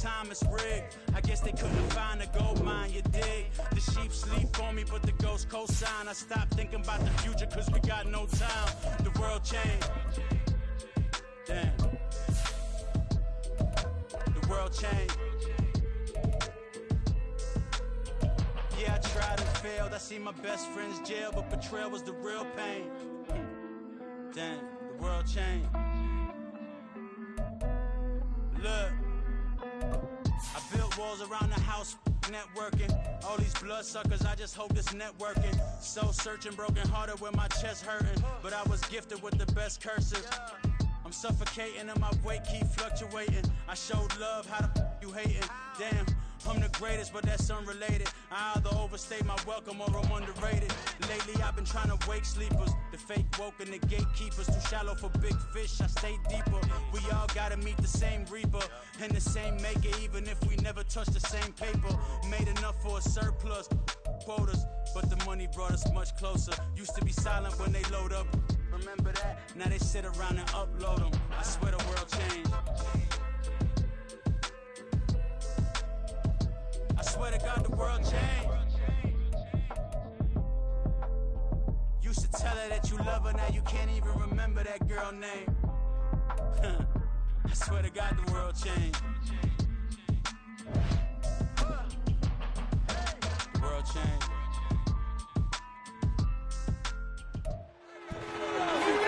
time it's rigged. I guess they couldn't find a gold mine, you dig? The sheep sleep on me, but the ghost co-sign. I stopped thinking about the future, cause we got no time. The world changed. Damn. The world changed. Yeah, I tried and failed. I see my best friend's jail, but betrayal was the real pain. Damn, the world changed. Look, I built walls around the house, networking. All these bloodsuckers, I just hope this networking. Soul searching, broken hearted with my chest hurting. But I was gifted with the best curses. I'm suffocating and my weight keep fluctuating. I showed love, how the you hating? Damn, I'm the greatest, but that's unrelated. I either overstay my welcome or I'm underrated. Lately I've been trying to wake sleepers. The fake woke and the gatekeepers. Too shallow for big fish, I stay deeper. We all gotta meet the same reaper and the same maker, even if we never touch the same paper. Made enough for a surplus, quotas, but the money brought us much closer. Used to be silent when they load up. Remember that? Now they sit around and upload them. I swear the world changed. I swear to God the world changed. Used to tell her that you love her, now you can't even remember that girl name. I swear to God the world changed. The world changed.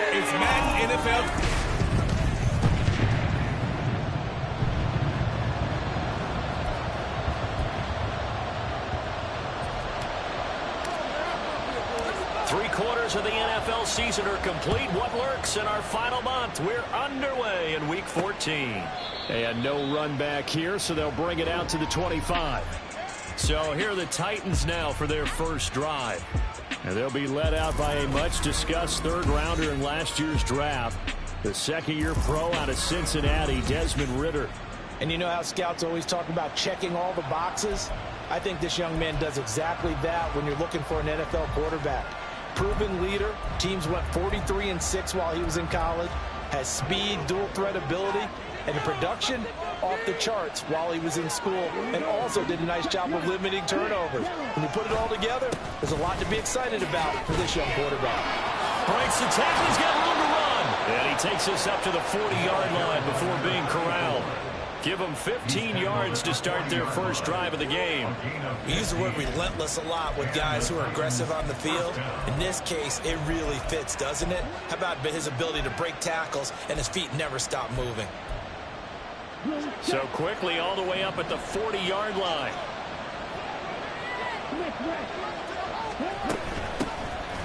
It's Madden NFL. Three-quarters of the NFL season are complete. What works in our final month? We're underway in Week 14. And no run back here, so they'll bring it out to the 25. So here are the Titans now for their first drive. And they'll be led out by a much-discussed third-rounder in last year's draft, the second-year pro out of Cincinnati, Desmond Ridder. And you know how scouts always talk about checking all the boxes? I think this young man does exactly that when you're looking for an NFL quarterback. Proven leader, teams went 43-6 while he was in college, has speed, dual-threat ability, and the production off the charts while he was in school, and also did a nice job of limiting turnovers. When you put it all together, there's a lot to be excited about for this young quarterback. Breaks the tackle, he's got room to run. And he takes us up to the 40-yard line before being corralled. Give them 15 yards to start their first drive of the game. We use the word relentless a lot with guys who are aggressive on the field. In this case, it really fits, doesn't it? How about his ability to break tackles and his feet never stop moving? So quickly all the way up at the 40-yard line.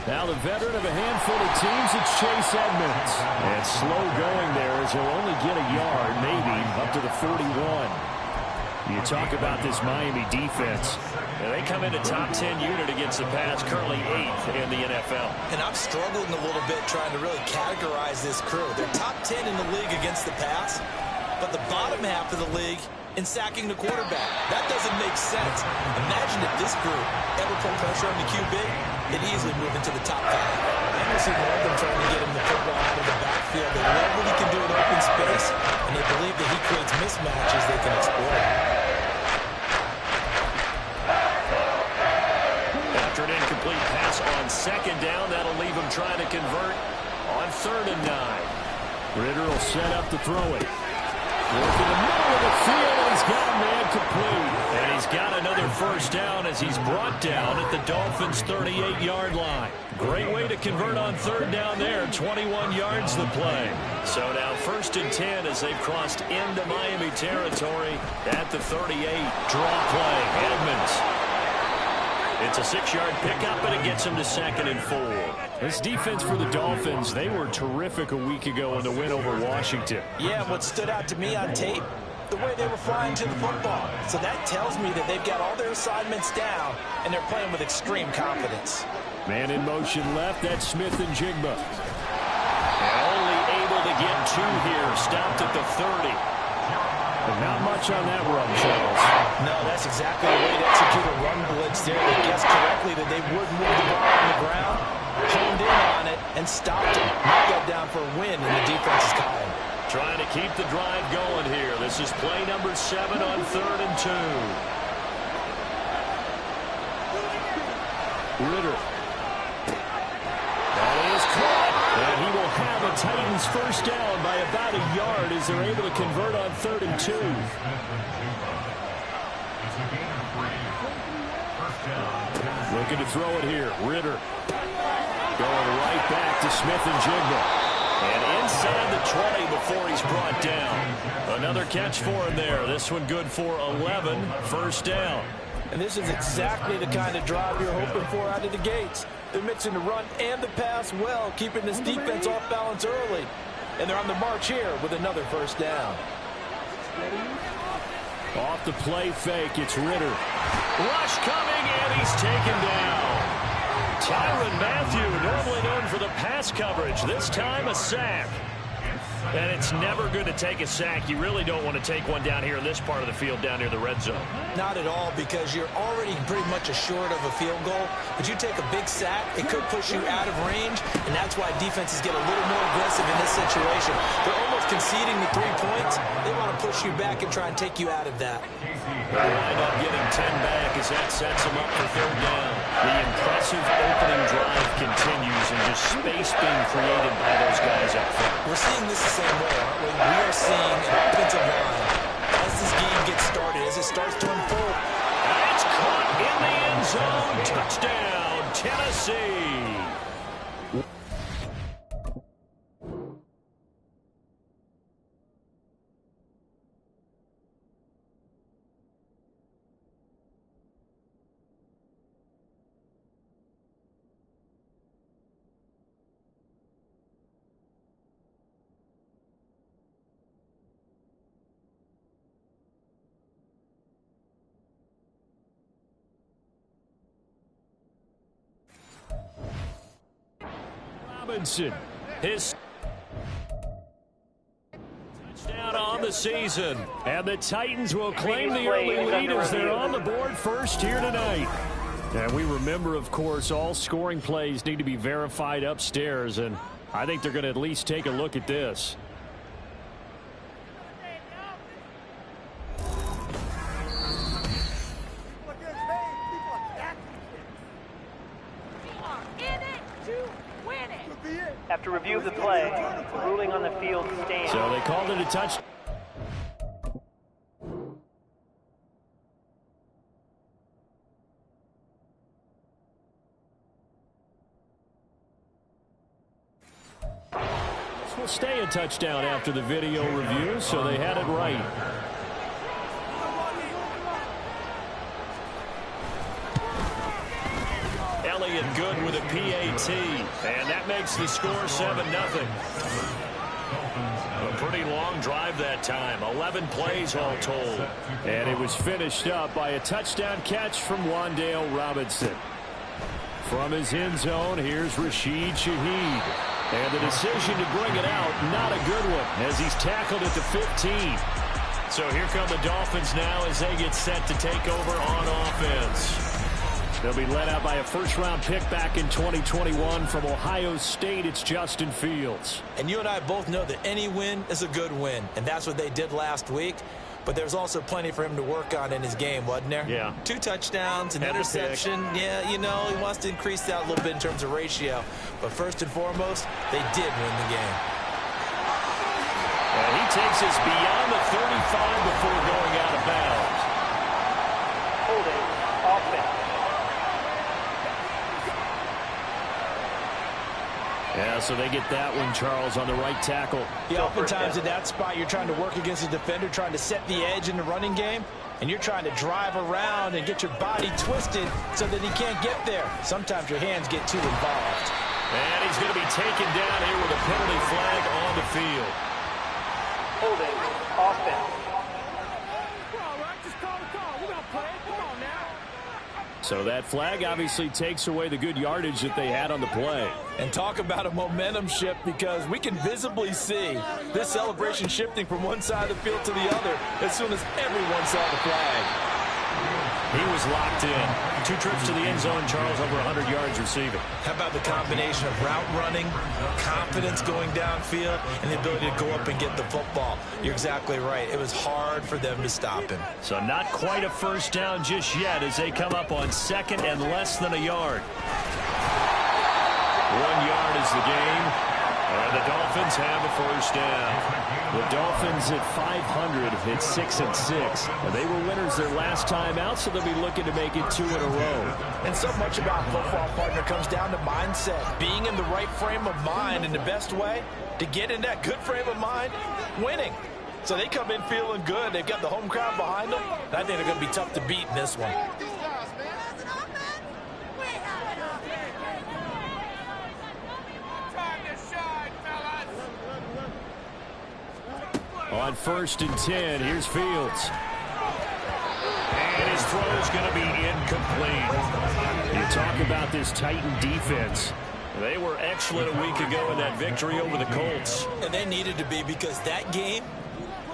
Now the veteran of a handful of teams, it's Chase Edmonds. And slow going there as he'll only get a yard, maybe, up to the 41. You talk about this Miami defense. And they come in a top 10 unit against the pass, currently 8th in the NFL. And I'm struggling a little bit trying to really categorize this crew. They're top 10 in the league against the pass, but the bottom half of the league in sacking the quarterback. That doesn't make sense. Imagine if this group ever put pressure on the QB, it'd easily move into the top 5. Anderson love them trying to get him the football out of the backfield. They love what he can do in open space, and they believe that he creates mismatches they can exploit. After an incomplete pass on second down, that'll leave him trying to convert on 3rd and 9. Ridder will set up to throw it. Work in the middle of the field, and he's got a man complete. And he's got another first down as he's brought down at the Dolphins' 38-yard line. Great way to convert on 3rd down there. 21 yards the play. So now 1st and 10 as they've crossed into Miami territory at the 38. Draw play. Edmonds. It's a 6-yard pickup, but it gets him to 2nd and 4. This defense for the Dolphins, they were terrific a week ago in the win over Washington. Yeah, what stood out to me on tape, the way they were flying to the football. So that tells me that they've got all their assignments down, and they're playing with extreme confidence. Man in motion left, that's Smith and Jigba. And only able to get 2 here, stopped at the 30. But not much on that run, Charles. No, that's exactly the way to execute a run blitz there. They guessed correctly that they would move the ball on the ground, honed in on it, and stopped it. Knocked that down for a win in the defense's column. trying to keep the drive going here. This is play number 7 on 3rd and 2. Ritter. That is caught. And he will have a Titans first down by about a yard as they're able to convert on 3rd and 2. Looking to throw it here. Ritter. Going right back to Smith and Jigba. And inside the 20 before he's brought down. Another catch for him there. This one good for 11. First down. And this is exactly the kind of drive you're hoping for out of the gates. They're mixing the run and the pass well, keeping this defense off balance early. And they're on the march here with another first down. Off the play fake, it's Ritter. Rush coming, and he's taken down. Tyrann Mathieu, normally known for the pass coverage, this time a sack. And it's never good to take a sack. You really don't want to take one down here in this part of the field, down near the red zone. Not at all, because you're already pretty much assured of a field goal. But you take a big sack, it could push you out of range, and that's why defenses get a little more aggressive in this situation. They're almost conceding the 3 points. They want to push you back and try and take you out of that. They'll wind up getting 10 back as that sets them up for 3rd down. The impressive opening drive continues, and just space being created by those guys up front. We're seeing this the same way, aren't we? We are seeing an offensive line as this game gets started, as it starts to unfold. It's caught in the end zone. Touchdown, Tennessee. Robinson, his touchdown on the season. And the Titans will claim the early lead as they're on the board first here tonight. And we remember, of course, all scoring plays need to be verified upstairs, and I think they're going to at least take a look at this. After review of the play, ruling on the field stands. So they called it a touch. This will stay a touchdown after the video review, so they had it right. Elliott good with a PAT, and that makes the score 7-0. A pretty long drive that time, 11 plays all told. And it was finished up by a touchdown catch from Wan'Dale Robinson. From his end zone, here's Rashid Shaheed. And the decision to bring it out, not a good one, as he's tackled at the 15. So here come the Dolphins now as they get set to take over on offense. They'll be led out by a first-round pick back in 2021 from Ohio State. It's Justin Fields. And you and I both know that any win is a good win, and that's what they did last week. But there's also plenty for him to work on in his game, wasn't there? Yeah. 2 touchdowns, an interception. Yeah, you know, he wants to increase that a little bit in terms of ratio. But first and foremost, they did win the game. And he takes us beyond the 35 before going out of bounds. Holding offense. Yeah, so they get that one, Charles, on the right tackle. Yeah, oftentimes in that spot, you're trying to work against a defender, trying to set the edge in the running game, and you're trying to drive around and get your body twisted so that he can't get there. Sometimes your hands get too involved. And he's going to be taken down here with a penalty flag on the field. Holding offense. So that flag obviously takes away the good yardage that they had on the play. And talk about a momentum shift, because we can visibly see this celebration shifting from one side of the field to the other as soon as everyone saw the flag. He was locked in. 2 trips to the end zone, Charles, over 100 yards receiving. How about the combination of route running, confidence going downfield, and the ability to go up and get the football? You're exactly right. It was hard for them to stop him. So not quite a first down just yet as they come up on 2nd and less than a yard. 1 yard is the game. And the Dolphins have a first down. The Dolphins at 500 hit 6-6. They were winners their last time out, so they'll be looking to make it 2 in a row. And so much about football, partner, comes down to mindset. Being in the right frame of mind, and the best way to get in that good frame of mind, winning. So they come in feeling good. They've got the home crowd behind them. And I think they're going to be tough to beat in this one. On 1st and 10, here's Fields. And his throw is going to be incomplete. You talk about this Titan defense. They were excellent a week ago in that victory over the Colts. And they needed to be, because that game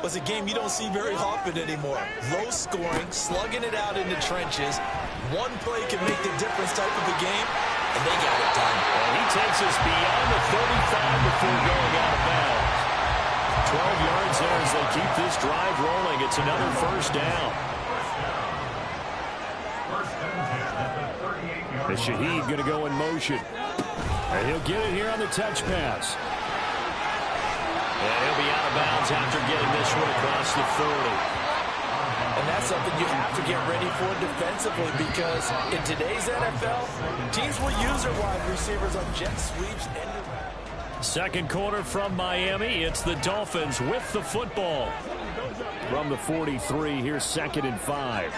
was a game you don't see very often anymore. Low scoring, slugging it out in the trenches. One play can make the difference type of a game, and they got it done. And he takes us beyond the 35 before going out of bounds. 12 yards there as they keep this drive rolling. It's another first down. The Shaheed going to go in motion. And he'll get it here on the touch pass. And he'll be out of bounds after getting this one across the 40. And that's something you have to get ready for defensively, because in today's NFL, teams will use their wide receivers on jet sweeps and 2nd quarter from Miami. It's the Dolphins with the football. From the 43, here's 2nd and 5.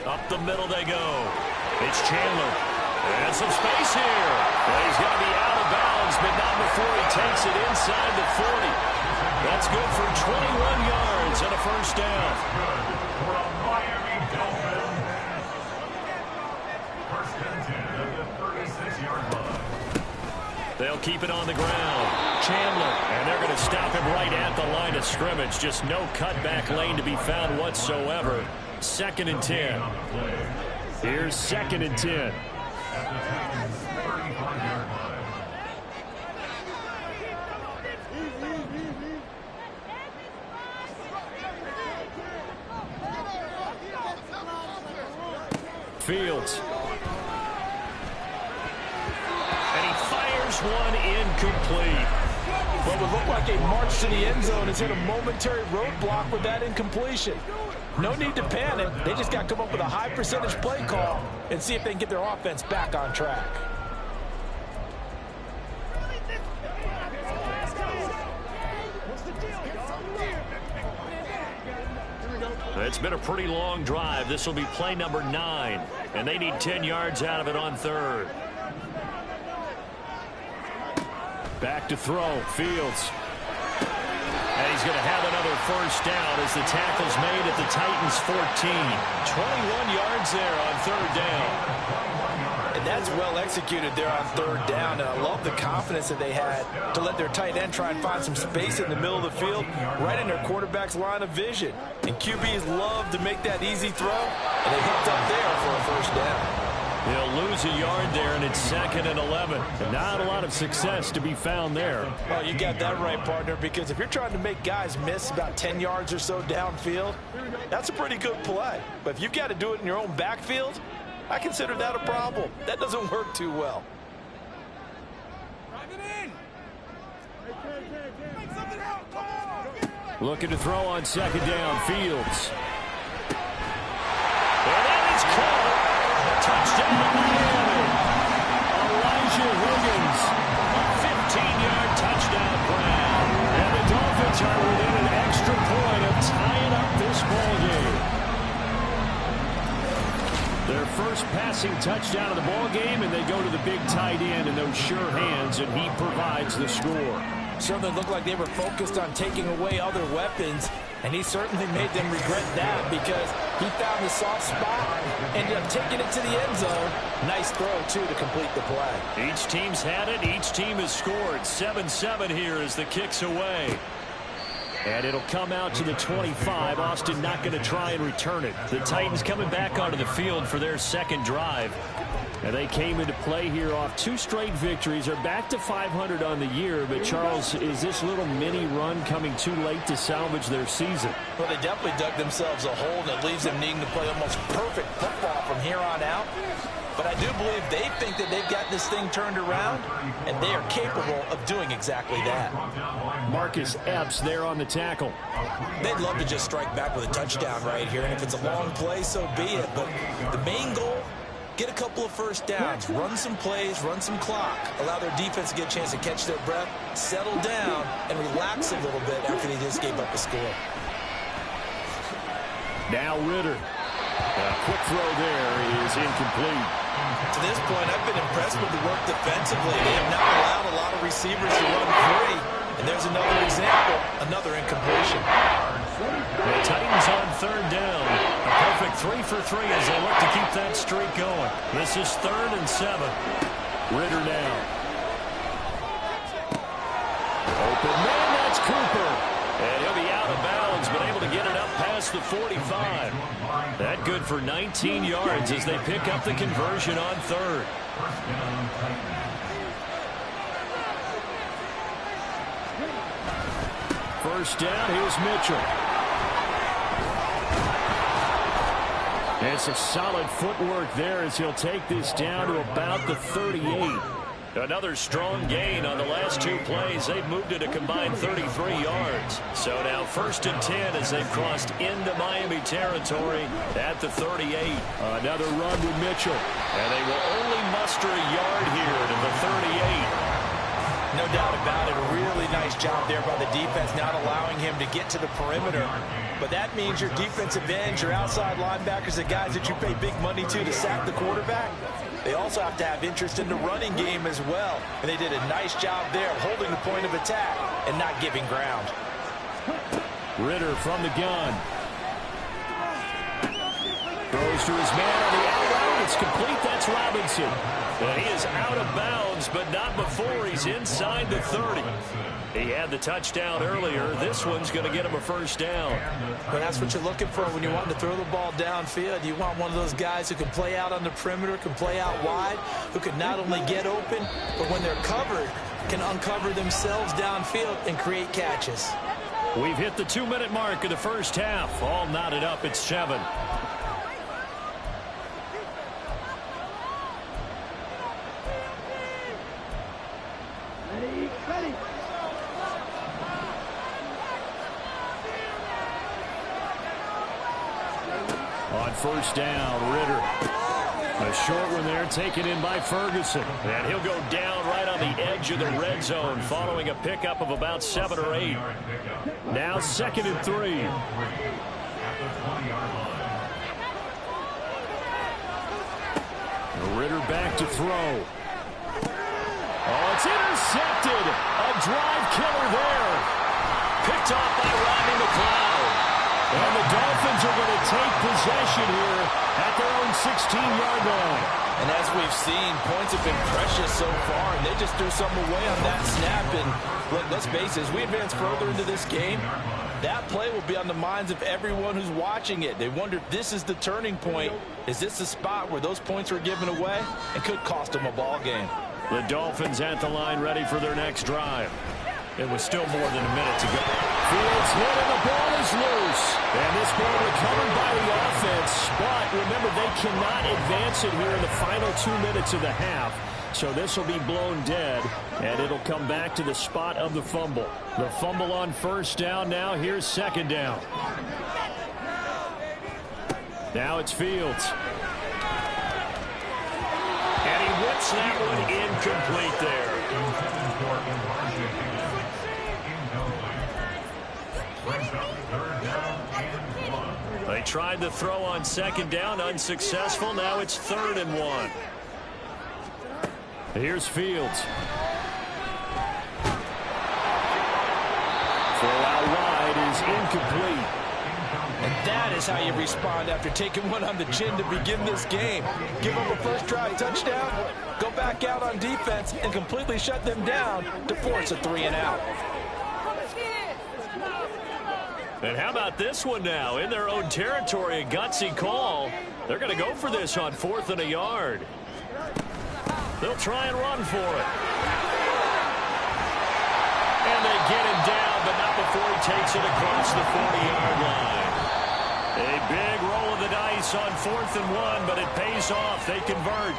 Up the middle they go. It's Chandler. And some space here. Well, he's going to be out of bounds, but not before he takes it inside the 40. That's good for 21 yards and a first down. They'll keep it on the ground. Chandler, and they're going to stop him right at the line of scrimmage. Just no cutback lane to be found whatsoever. 2nd and 10. Here's 2nd and 10. Fields. One incomplete. Well, it would look like a march to the end zone has hit a momentary roadblock with that incompletion. No need to panic. They just got to come up with a high percentage play call and see if they can get their offense back on track. It's been a pretty long drive. This will be play number 9, and they need 10 yards out of it on 3rd. Back to throw. Fields. And he's going to have another first down as the tackle's made at the Titans' 14. 21 yards there on 3rd down. And that's well executed there on 3rd down. And I love the confidence that they had to let their tight end try and find some space in the middle of the field, right in their quarterback's line of vision. And QBs love to make that easy throw, and they hooked up there for a first down. They'll lose a yard there, and it's 2nd and 11. And not a lot of success to be found there. Well, you got that right, partner, because if you're trying to make guys miss about 10 yards or so downfield, that's a pretty good play. But if you've got to do it in your own backfield, I consider that a problem. That doesn't work too well. Looking to throw on 2nd down. Fields. And that is caught. Touchdown Miami. Elijah Higgins. A 15-yard touchdown grab. And the Dolphins are within an extra point of tying up this ballgame. Their first passing touchdown of the ballgame, and they go to the big tight end in those sure hands, and he provides the score. Certainly looked like they were focused on taking away other weapons, and he certainly made them regret that because he found the soft spot, ended up taking it to the end zone. Nice throw, too, to complete the play. Each team's had it. Each team has scored. 7-7 here as the kick's away. And it'll come out to the 25. Austin not going to try and return it. The Titans coming back onto the field for their second drive. And they came into play here off 2 straight victories. Are back to 500 on the year. But, Charles, is this little mini run coming too late to salvage their season? Well, they definitely dug themselves a hole, and it leaves them needing to play almost perfect football from here on out. But I do believe they think that they've got this thing turned around, and they are capable of doing exactly that. Marcus Epps there on the tackle. They'd love to just strike back with a touchdown right here, and if it's a long play, so be it. But the main goal, get a couple of first downs, run some plays, run some clock, allow their defense to get a chance to catch their breath, settle down, and relax a little bit after they just gave up a score. Now Ritter. A quick throw there is incomplete. To this point, I've been impressed with the work defensively. They have not allowed a lot of receivers to run free. And there's another example, another incompletion. The Titans on third down. A perfect 3 for 3 as they look to keep that streak going. This is 3rd and 7. Ritter now. Open man, that's Cooper. And he'll be out of bounds, but able to get it up past the 45. That good for 19 yards as they pick up the conversion on 3rd. First down, here's Mitchell. It's a solid footwork there as he'll take this down to about the 38. Another strong gain on the last 2 plays. They've moved it a combined 33 yards. So now 1st and 10 as they've crossed into Miami territory at the 38. Another run with Mitchell. And they will only muster a yard here to the 38. No doubt about it. A really nice job there by the defense, not allowing him to get to the perimeter. But that means your defensive ends, your outside linebackers, the guys that you pay big money to sack the quarterback, they also have to have interest in the running game as well. And they did a nice job there of holding the point of attack and not giving ground. Ritter from the gun. Throws to his man on the out route. It's complete. That's Robinson. And he is out of bounds, but not before he's inside the 30. He had the touchdown earlier. This one's going to get him a first down. But that's what you're looking for when you want to throw the ball downfield. You want one of those guys who can play out on the perimeter, can play out wide, who can not only get open, but when they're covered, can uncover themselves downfield and create catches. We've hit the 2-minute mark of the first half. All knotted up at 7. On first down, Ritter. A short one there taken in by Ferguson. And he'll go down right on the edge of the red zone following a pickup of about 7 or 8. Now 2nd and 3. Ritter back to throw. Oh, it's intercepted. A drive killer there. Picked off by Rodney McLeod. And the Dolphins are going to take possession here at their own 16-yard line. And as we've seen, points have been precious so far, and they just threw something away on that snap. And look, let's face it, as we advance further into this game, that play will be on the minds of everyone who's watching it. They wonder if this is the turning point. Is this the spot where those points were given away and could cost them a ball game? The Dolphins at the line ready for their next drive. It was still more than a minute to go. Fields hit and the ball is loose. And this ball recovered by the offense. But remember, they cannot advance it here in the final 2 minutes of the half. So this will be blown dead, and it'll come back to the spot of the fumble. The fumble on first down now. Here's 2nd down. Now it's Fields. And he whips that one incomplete there. They tried the throw on 2nd down, unsuccessful. Now it's 3rd and 1. Here's Fields. Throw out wide is incomplete. And that is how you respond after taking one on the chin to begin this game. Give up a first drive touchdown, go back out on defense, and completely shut them down to force a 3 and out. And how about this one now? In their own territory, a gutsy call. They're going to go for this on 4th and a yard. They'll try and run for it. And they get him down, but not before he takes it across the 40-yard line. A big roll of the dice on 4th and 1, but it pays off. They convert.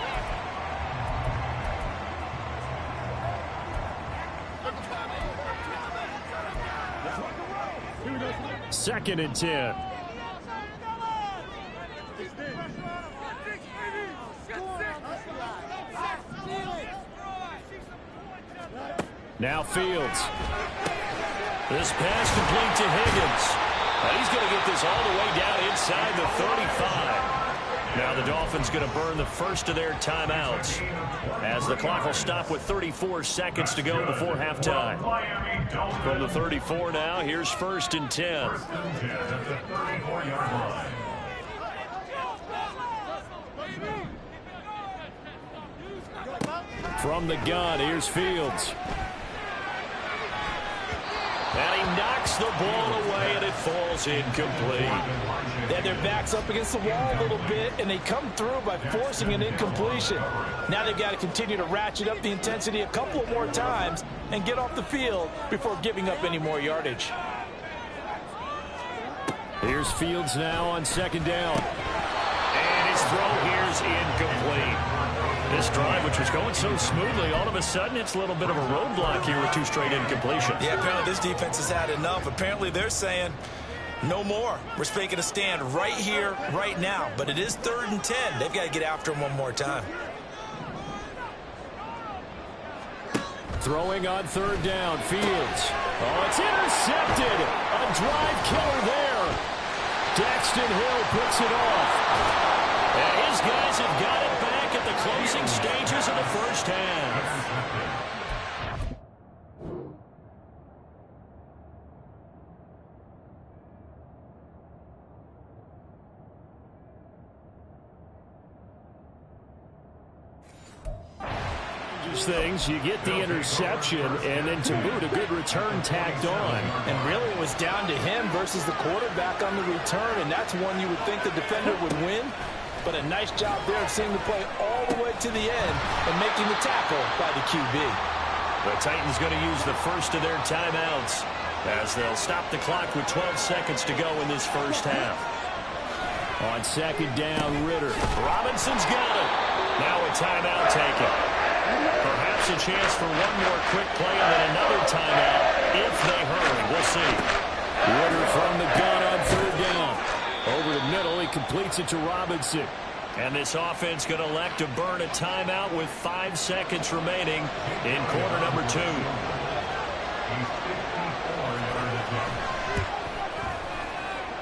Second and 10. Now Fields. This pass complete to Higgins. He's going to get this all the way down inside the 35. Now the Dolphins going to burn the first of their timeouts as the clock will stop with 34 seconds to go before halftime. From the 34 now, here's 1st and 10. From the gun, here's Fields. And he knocks the ball away, and it falls incomplete. They had their backs up against the wall a little bit, and they come through by forcing an incompletion. Now they've got to continue to ratchet up the intensity a couple of more times and get off the field before giving up any more yardage. Here's Fields now on 2nd down. And his throw here's incomplete. This drive, which was going so smoothly, all of a sudden it's a little bit of a roadblock here with 2 straight incompletions. Yeah, apparently this defense has had enough. Apparently they're saying no more. We're making a stand right here, right now. But it is 3rd and 10. They've got to get after him one more time. Throwing on 3rd down, Fields. Oh, it's intercepted. A drive killer there. Daxton Hill puts it off. And his guys have got it back at the closing stages of the first half. Things, you get the interception, and then to boot, a good return tacked on. And really it was down to him versus the quarterback on the return, and that's one you would think the defender would win. But a nice job there of seeing the play all the way to the end and making the tackle by the QB. The Titans going to use the first of their timeouts as they'll stop the clock with 12 seconds to go in this first half. On 2nd down, Ritter. Robinson's got it. Now a timeout taken. Perhaps a chance for one more quick play and then another timeout if they hurry. We'll see. Ritter from the gun on 3rd down. Over the middle, he completes it to Robinson. And this offense going to elect to burn a timeout with 5 seconds remaining in quarter number 2.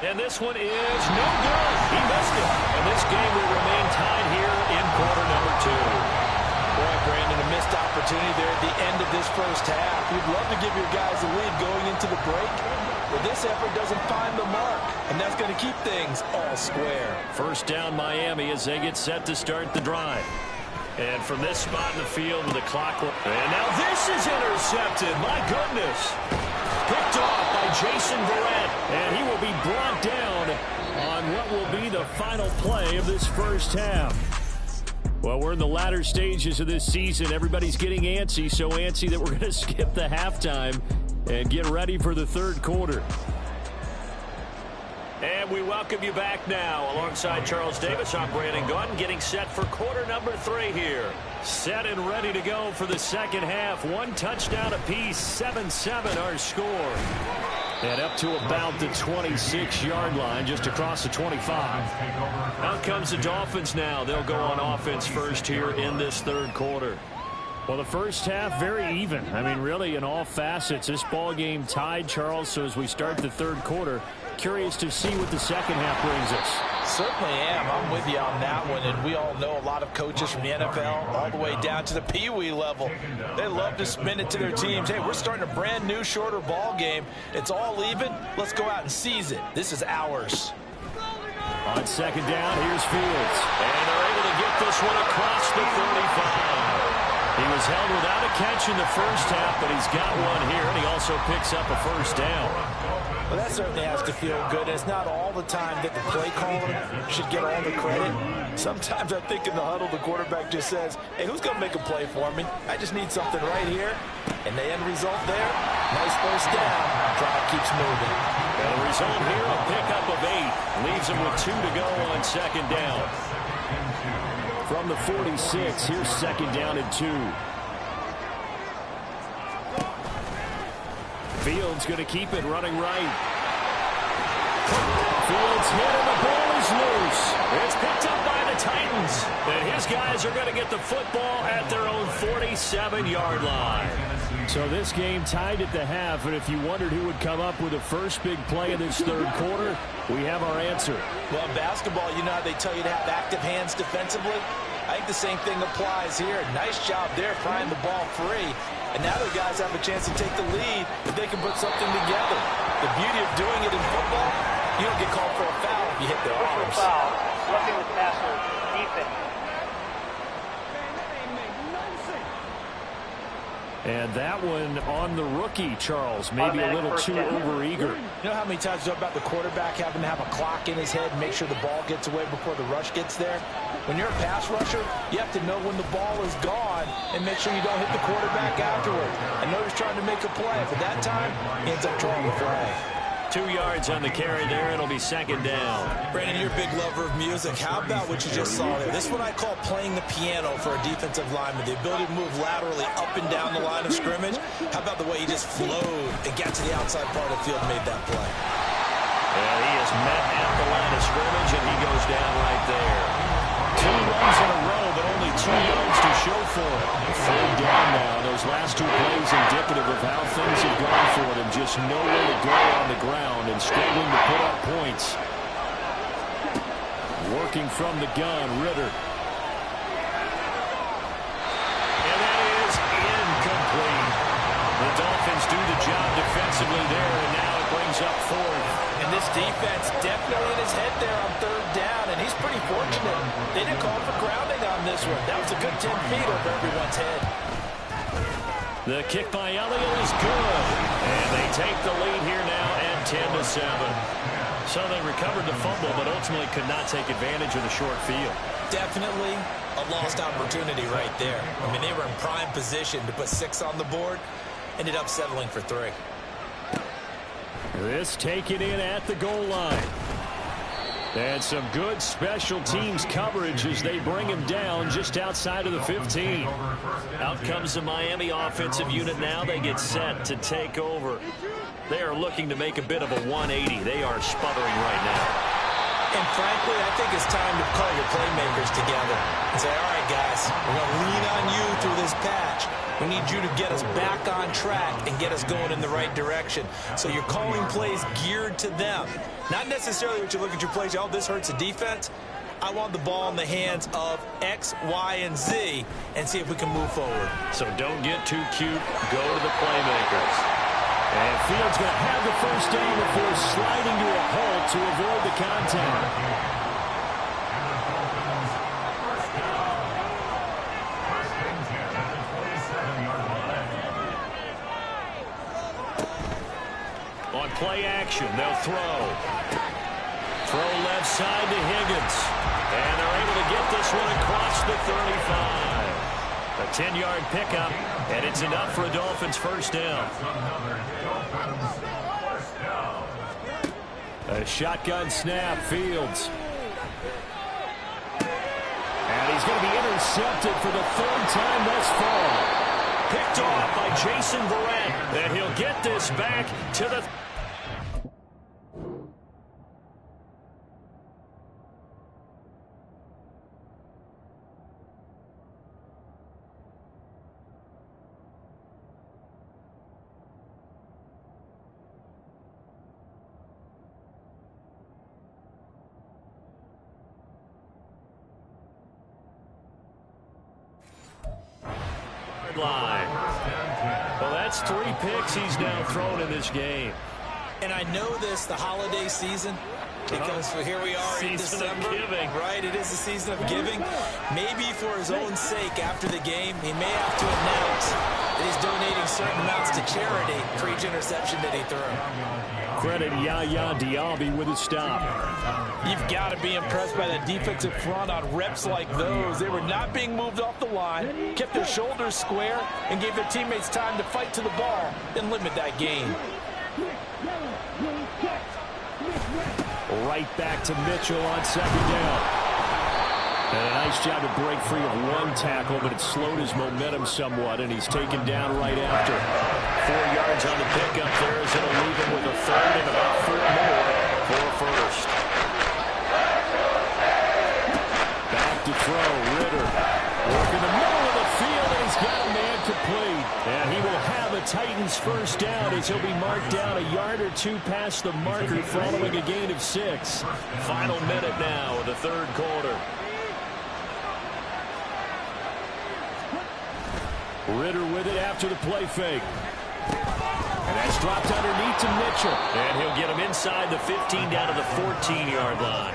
And this one is no good. He missed it. And this game will remain tied here in quarter number 2. Boy, Brandon, a missed opportunity there at the end of this first half. You'd love to give your guys a lead going into the break, but this effort doesn't find the mark, and that's going to keep things all square. First down, Miami, as they get set to start the drive. And from this spot in the field with the clock. And now this is intercepted. My goodness. Picked off by Jason Verrett, and he will be brought down on what will be the final play of this first half. Well, we're in the latter stages of this season. Everybody's getting antsy, so antsy that we're going to skip the halftime and get ready for the 3rd quarter. And we welcome you back now. Alongside Charles Davis, I'm Brandon Gaudin, getting set for quarter number 3 here. Set and ready to go for the second half. 1 touchdown apiece, 7-7 our score. And up to about the 26-yard line, just across the 25. Out comes the Dolphins now. They'll go on offense first here in this 3rd quarter. Well, the first half, very even. I mean, really, in all facets, this ball game tied, Charles. So as we start the 3rd quarter, curious to see what the second half brings us. Certainly am. I'm with you on that one. And we all know a lot of coaches from the NFL all the way down to the Pee Wee level. They love to spin it to their teams. Hey, we're starting a brand new, shorter ball game. It's all even. Let's go out and seize it. This is ours. On 2nd down, here's Fields. And they're able to get this one across the 35. He was held without a catch in the first half, but he's got one here, and he also picks up a first down. Well, that certainly has to feel good. And it's not all the time that the play caller should get all the credit. Sometimes I think in the huddle, the quarterback just says, hey, who's going to make a play for me? I just need something right here. And the end result there, nice first down. Drive keeps moving. And the result here, a pickup of 8. Leaves them with 2 to go on second down. From the 46, here's second down and 2. Fields going to keep it running right. Fields hit and the ball is loose. It's picked up by the Titans. And his guys are going to get the football at their own 47-yard line. So this game tied at the half, and if you wondered who would come up with the first big play in this third quarter, we have our answer. Well, basketball, you know how they tell you to have active hands defensively? I think the same thing applies here. Nice job there prying the ball free. And now the guys have a chance to take the lead if they can put something together. The beauty of doing it in football, you don't get called for a foul if you hit their arms. Foul. Roughing the passer. Defense. And that one on the rookie, Charles. Maybe a little too overeager. You know how many times you talk about the quarterback having to have a clock in his head and make sure the ball gets away before the rush gets there? When you're a pass rusher, you have to know when the ball is gone and make sure you don't hit the quarterback afterward. I know he's trying to make a play, but that time, he ends up drawing the flag. 2 yards on the carry there. It'll be second down. Brandon, you're a big lover of music. How about what you just saw there? This is what I call playing the piano for a defensive lineman. The ability to move laterally up and down the line of scrimmage. How about the way he just flowed and got to the outside part of the field and made that play? And he is met at the line of scrimmage, and he goes down right there. 2 runs in a row, but only 2 yards to show for it. Third down now. Those last 2 plays indicative of how things have gone for them. Just nowhere to go on the ground and struggling to put up points. Working from the gun, Ritter. And that is incomplete. The Dolphins do the job defensively there, and now it brings up 4th. And this defense definitely in his head there on third down, and he's pretty fortunate. They didn't call for grounding on this one. That was a good 10 feet over everyone's head. The kick by Elliott is good. And they take the lead here now at 10-7. So they recovered the fumble, but ultimately could not take advantage of the short field. Definitely a lost opportunity right there. I mean, they were in prime position to put 6 on the board. Ended up settling for 3. This taken in at the goal line. And some good special teams coverage as they bring him down just outside of the 15. Out comes the Miami offensive unit now. They get set to take over. They are looking to make a bit of a 180. They are sputtering right now. And frankly, I think it's time to call your playmakers together and say, all right, guys, we're going to lean on you through this patch. We need you to get us back on track and get us going in the right direction. So you're calling plays geared to them. Not necessarily what you look at your plays, oh, this hurts the defense. I want the ball in the hands of X, Y, and Z and see if we can move forward. So don't get too cute. Go to the playmakers. And Fields going to have the first down before sliding to a halt to avoid the contact. On play action, they'll throw. Throw left side to Higgins. And they're able to get this one across the 35. A 10-yard pickup, and it's enough for a Dolphins first down. A shotgun snap, Fields. And he's going to be intercepted for the 3rd time thus far. Picked off by Jason Verrett. And he'll get this back to the... line. Well, that's 3 picks he's now thrown in this game. And I know this, the holiday season, because here we are in December. Season of giving. Right, it is the season of giving. Maybe for his own sake after the game, he may have to announce that he's donating certain amounts to charity for each interception that he threw. credit Yaya Diaby with a stop. You've got to be impressed by that defensive front on reps like those. They were not being moved off the line, kept their shoulders square, and gave their teammates time to fight to the ball and limit that gain. Right back to Mitchell on second down. And a nice job to break free of one tackle, but it slowed his momentum somewhat, and he's taken down right after. 4 yards on the pickup there as it'll leave him with a third and about 4 more for first. Back to throw, Ritter. Working the middle of the field, and he's got a man complete. And he will have a Titans first down as he'll be marked down a yard or two past the marker following a gain of 6. Final minute now of the third quarter. Ritter with it after the play fake. And that's dropped underneath to Mitchell. And he'll get him inside the 15 down to the 14-yard line.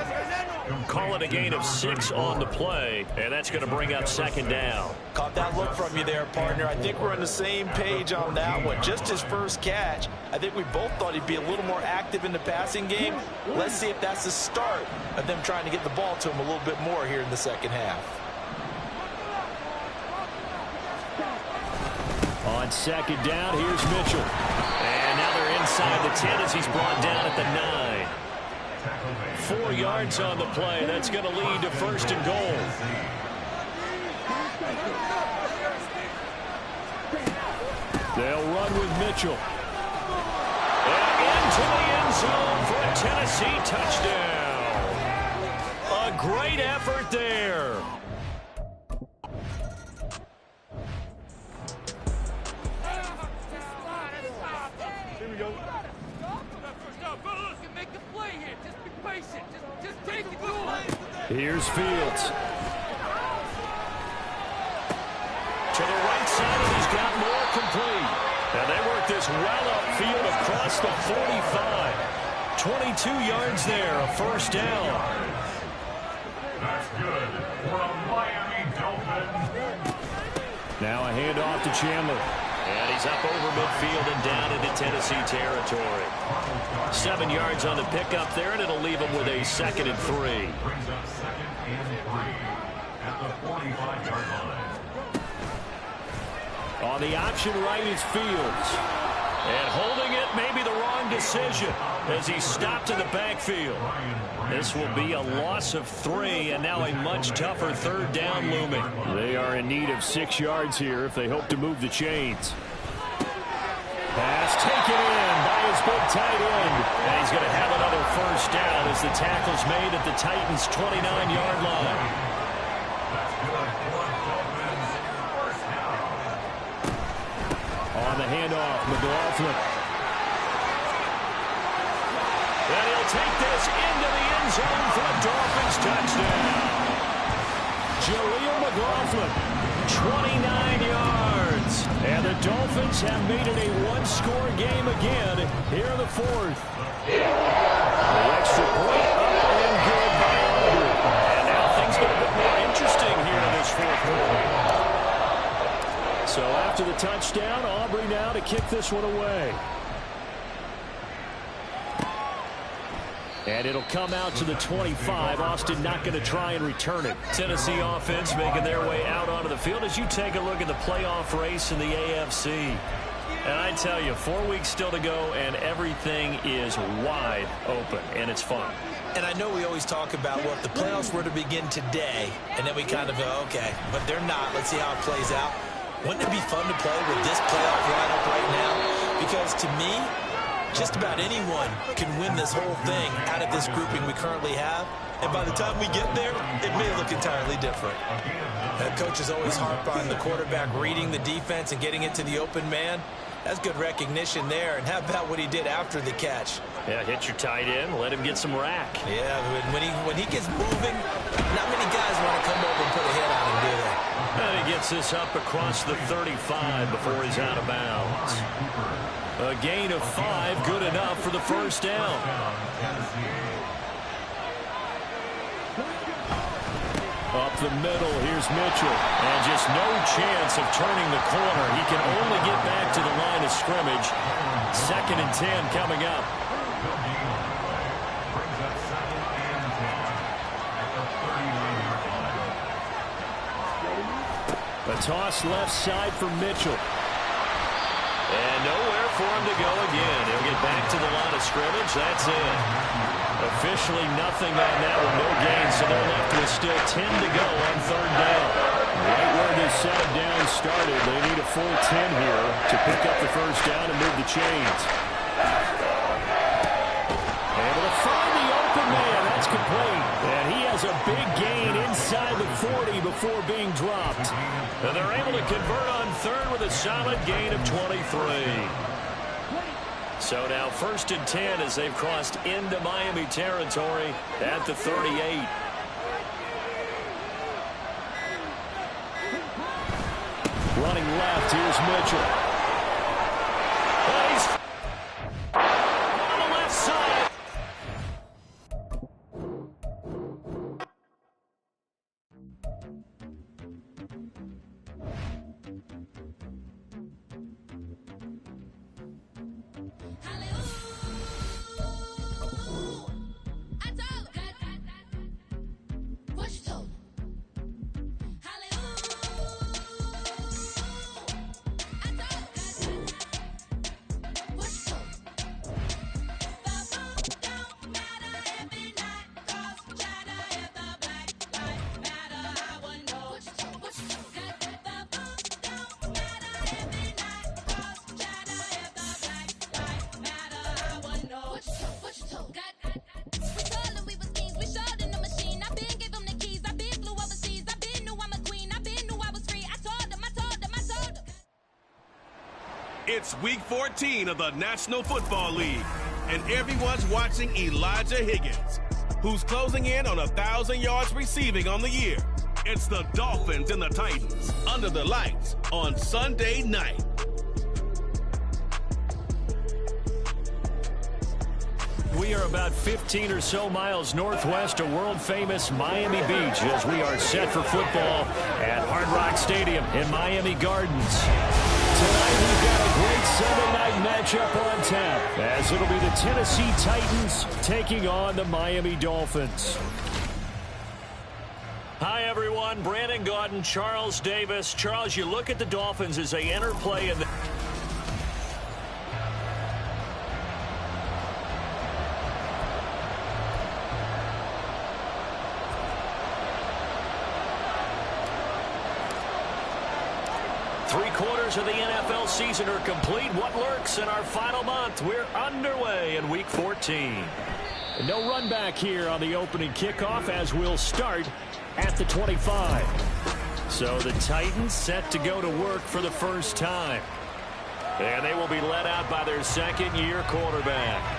Call it a gain of 6 on the play, and that's going to bring up second down. Caught that look from you there, partner. I think we're on the same page on that one. Just his first catch. I think we both thought he'd be a little more active in the passing game. Let's see if that's the start of them trying to get the ball to him a little bit more here in the second half. On second down, here's Mitchell. And now they're inside the 10 as he's brought down at the 9. 4 yards on the play. That's going to lead to first and goal. They'll run with Mitchell. And into the end zone for a Tennessee touchdown. A great effort there. Here's Fields. To the right side, and he's got more complete. And they work this well upfield across the 45. 22 yards there, a first down. That's good for a Miami Dolphin. Now a handoff to Chandler. And he's up over midfield and down into Tennessee territory. 7 yards on the pickup there, and it'll leave him with a 2nd and 3. Brings up 2nd and 3 at the 45-yard line. On the option right is Fields. And holding it may be the wrong decision as he stopped in the backfield. This will be a loss of 3, and now a much tougher third down looming. They are in need of 6 yards here if they hope to move the chains. Pass taken in by his big tight end. And he's going to have another first down as the tackle's made at the Titans' 29-yard line. On the handoff, McLaughlin. And he'll take this into the end zone for a Dolphins touchdown. Jaleel McLaughlin, 29 yards. and the Dolphins have made it a one-score game again here in the 4th. The extra point up and good by Aubrey. And now things get a bit more interesting here in this 4th quarter. So after the touchdown, Aubrey now to kick this one away. And it'll come out to the 25. Austin not going to try and return it. Tennessee offense making their way out onto the field as you take a look at the playoff race in the AFC. And I tell you, 4 weeks still to go, and everything is wide open, and it's fun. And I know we always talk about, well, if the playoffs were to begin today, and then we kind of go, okay, but they're not. Let's see how it plays out. Wouldn't it be fun to play with this playoff lineup right now? Because to me, just about anyone can win this whole thing out of this grouping we currently have. And by the time we get there, it may look entirely different. That coach is always harp on the quarterback reading the defense and getting it to the open man. That's good recognition there. And how about what he did after the catch? Yeah, hit your tight end, let him get some rack. Yeah, when he gets moving, not many guys want to come over and put a hit on him, do they? And he gets this up across the 35 before he's out of bounds. A gain of 5, good enough for the first down. Up the middle, here's Mitchell. And just no chance of turning the corner. He can only get back to the line of scrimmage. 2nd and 10 coming up. No gain on the play. Brings up 2nd and 10 at the 39-yard line. A toss left side for Mitchell. And nowhere for him to go again. He'll get back to the line of scrimmage. That's it. Officially nothing on that one. No gain, so they're left with still 10 to go on 3rd down. Right where this set of down started, they need a full 10 here to pick up the 1st down and move the chains. Able to find the open man. That's complete. And he has a big gain inside the 40 before being dropped. And they're able to convert on 3rd with a solid gain of 23. So now 1st and 10 as they've crossed into Miami territory at the 38. Running left, here's Mitchell. He's on the left side. It's week 14 of the National Football League, and everyone's watching Elijah Higgins, who's closing in on 1,000 yards receiving on the year. It's the Dolphins and the Titans under the lights on Sunday night. We are about 15 or so miles northwest of world-famous Miami Beach as we are set for football at Hard Rock Stadium in Miami Gardens. Tonight we've got a great Sunday night matchup on tap as it'll be the Tennessee Titans taking on the Miami Dolphins. Hi, everyone. Brandon Gaudin, Charles Davis. Charles, you look at the Dolphins as they enter play in the... Three-quarters of the NFL season are complete. What lurks in our final month? We're underway in Week 14. And no run back here on the opening kickoff as we'll start at the 25. So the Titans set to go to work for the first time. And they will be led out by their second-year quarterback.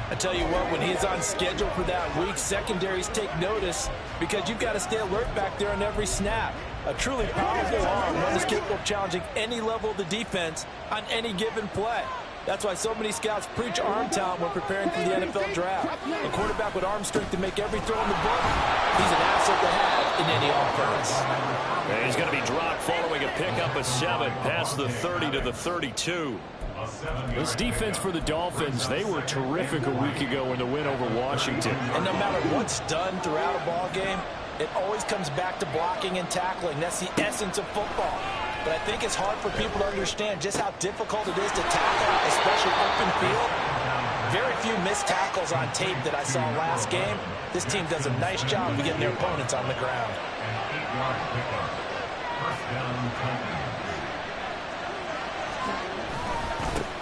I tell you what, when he's on schedule for that week, secondaries take notice because you've got to stay alert back there on every snap. A truly powerful arm, one is capable of challenging any level of the defense on any given play. That's why so many scouts preach arm talent when preparing for the NFL draft. A quarterback with arm strength to make every throw in the book, he's an asset to have in any offense. And he's going to be dropped following a pickup of 7 past the 30 to the 32. This defense for the Dolphins, they were terrific a week ago in the win over Washington. And no matter what's done throughout a ball game, it always comes back to blocking and tackling. That's the essence of football. But I think it's hard for people to understand just how difficult it is to tackle, especially open field. Very few missed tackles on tape that I saw last game. This team does a nice job of getting their opponents on the ground.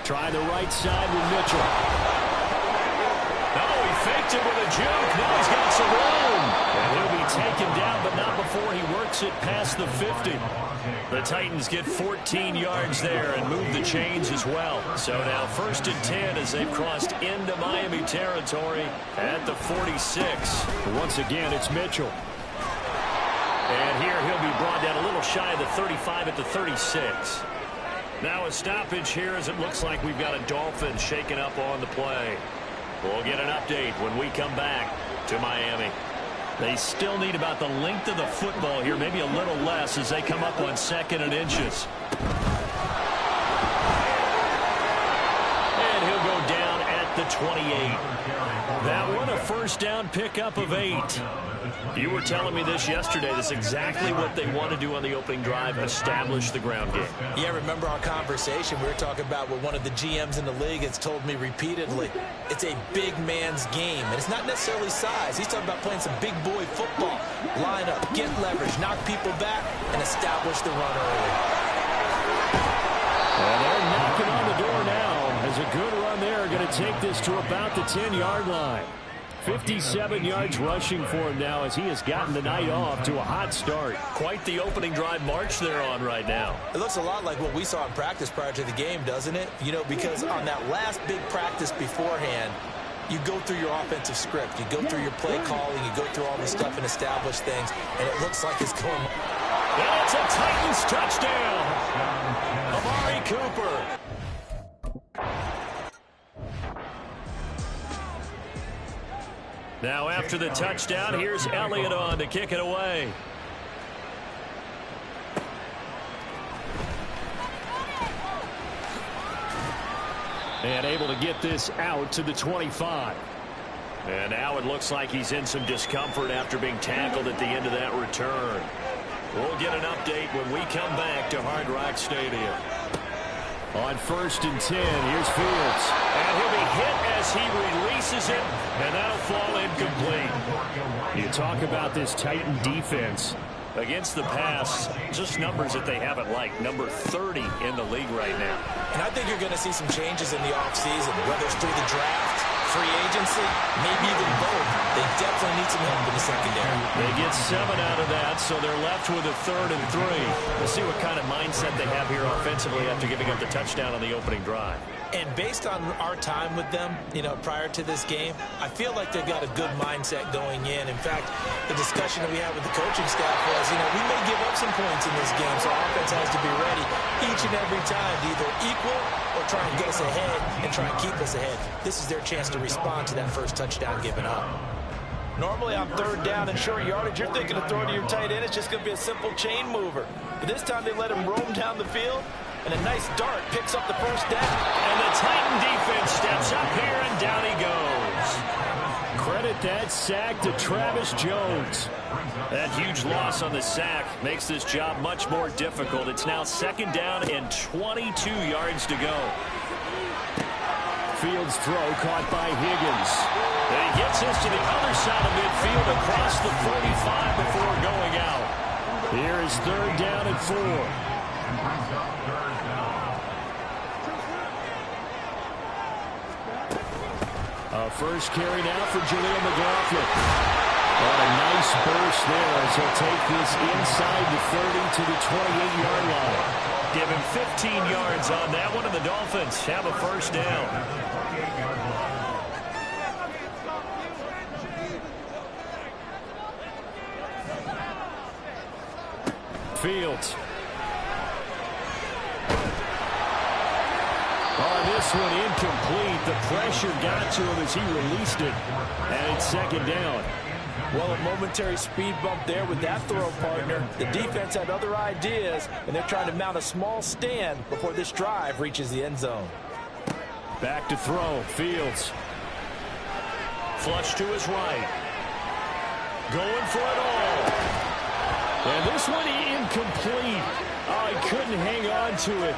Try the right side with Mitchell. Oh, he faked it with a juke. Now he's got some room. And he'll be taken down, but not before he works it past the 50. The Titans get 14 yards there and move the chains as well. So now 1st and 10 as they've crossed into Miami territory at the 46. Once again, it's Mitchell. And here he'll be brought down a little shy of the 35 at the 36. Now a stoppage here as it looks like we've got a Dolphin shaken up on the play. We'll get an update when we come back to Miami. They still need about the length of the football here, maybe a little less as they come up on 2nd and inches. And he'll go down at the the 28. That one a first down pickup of 8. You were telling me this yesterday. This is exactly what they want to do on the opening drive, establish the ground game. Yeah, remember our conversation? We were talking about what one of the GMs in the league has told me repeatedly. It's a big man's game, and it's not necessarily size. He's talking about playing some big boy football. Line up, get leverage, knock people back, and establish the run early. And they're knocking on the door now. As a good run there, going to take this to about the 10-yard line. 57 yards rushing for him now as he has gotten the night off to a hot start. Quite the opening drive march they're on right now. It looks a lot like what we saw in practice prior to the game, doesn't it? You know, because on that last big practice beforehand, you go through your offensive script. You go through your play calling. You go through all this stuff and establish things. And it looks like it's going. And it's a Titans touchdown. Amari Cooper. Now after the touchdown, here's Elliott on to kick it away. And able to get this out to the 25. And now it looks like he's in some discomfort after being tackled at the end of that return. We'll get an update when we come back to Hard Rock Stadium. On 1st and 10, here's Fields. And he'll be hit as he releases it, and that'll fall incomplete. You talk about this Titan defense. Against the pass, just numbers that they haven't liked. Number 30 in the league right now. And I think you're going to see some changes in the offseason, whether it's through the draft, free agency, maybe even both. They definitely need some help in the secondary. They get 7 out of that, so they're left with a 3rd and 3. We'll see what kind of mindset they have here offensively after giving up the touchdown on the opening drive. And based on our time with them, you know, prior to this game, I feel like they've got a good mindset going in. In fact, the discussion that we had with the coaching staff was, you know, we may give up some points in this game, so our offense has to be ready each and every time to either equal or try and get us ahead and try and keep us ahead. This is their chance to respond to that first touchdown given up. Normally on 3rd down and short yardage, you're thinking of throwing to your tight end. It's just going to be a simple chain mover. But this time they let him roam down the field, and a nice dart picks up the first down. And the Titan defense steps up here, and down he goes. Credit that sack to Travis Jones. That huge loss on the sack makes this job much more difficult. It's now 2nd down and 22 yards to go. Fields throw caught by Higgins. And he gets us to the other side of midfield across the 45 before going out. Here is 3rd down and 4. First carry now for Jaleel McLaughlin. Oh, a nice burst there as he'll take this inside the 30 to the 28-yard line. Give him 15 yards on that one, and the Dolphins have a first down. Fields. Oh, this one incomplete. The pressure got to him as he released it. And it's 2nd down. Well, a momentary speed bump there with that throw partner. The defense had other ideas, and they're trying to mount a small stand before this drive reaches the end zone. Back to throw. Fields. Flush to his right. Going for it all. And this one incomplete. Oh, he couldn't hang on to it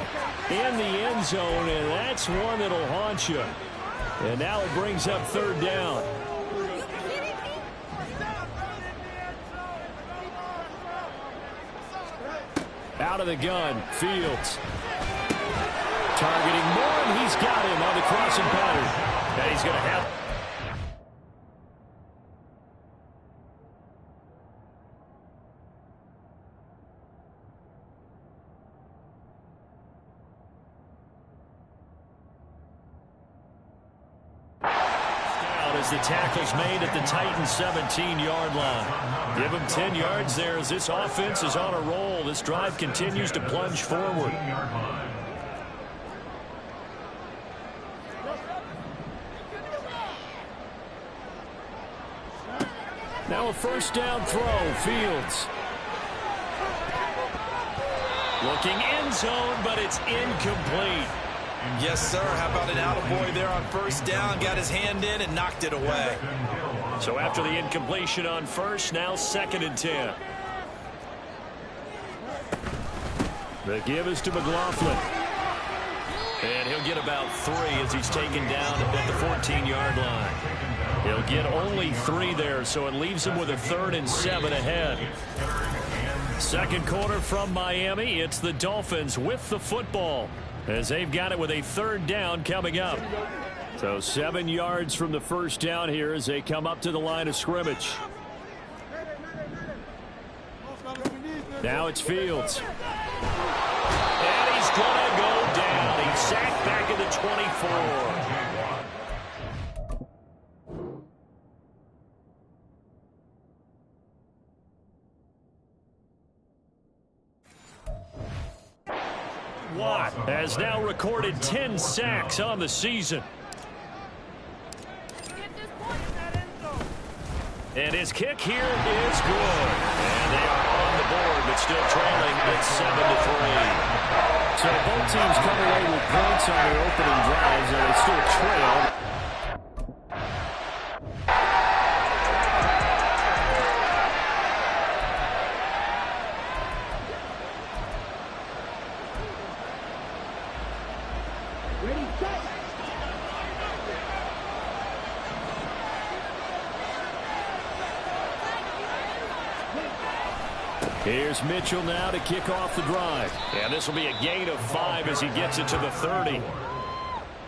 in the end zone, and that's one that'll haunt you. And now it brings up 3rd down. Out of the gun, Fields. Targeting Moore, and he's got him on the crossing pattern. And he's going to have... As the tackle's made at the Titans' 17-yard line. Give him 10 yards there as this offense is on a roll. This drive continues to plunge forward. Now a first down throw. Fields. Looking end zone, but it's incomplete. Yes, sir. How about an attaboy there on first down? Got his hand in and knocked it away. So after the incompletion on first, now 2nd and 10. The give is to McLaughlin. And he'll get about 3 as he's taken down at the 14-yard line. He'll get only 3 there, so it leaves him with a 3rd and 7 ahead. Second quarter from Miami. It's the Dolphins with the football as they've got it with a 3rd down coming up. So 7 yards from the first down here as they come up to the line of scrimmage. Now it's Fields. And he's going to go down. He's sacked back at the 24. Watt has now recorded 10 sacks on the season. And his kick here is good. And they are on the board, but still trailing at 7-3. So both teams come away with points on their opening drives, and they still trail. Here's Mitchell now to kick off the drive. And this will be a gain of 5 as he gets it to the 30.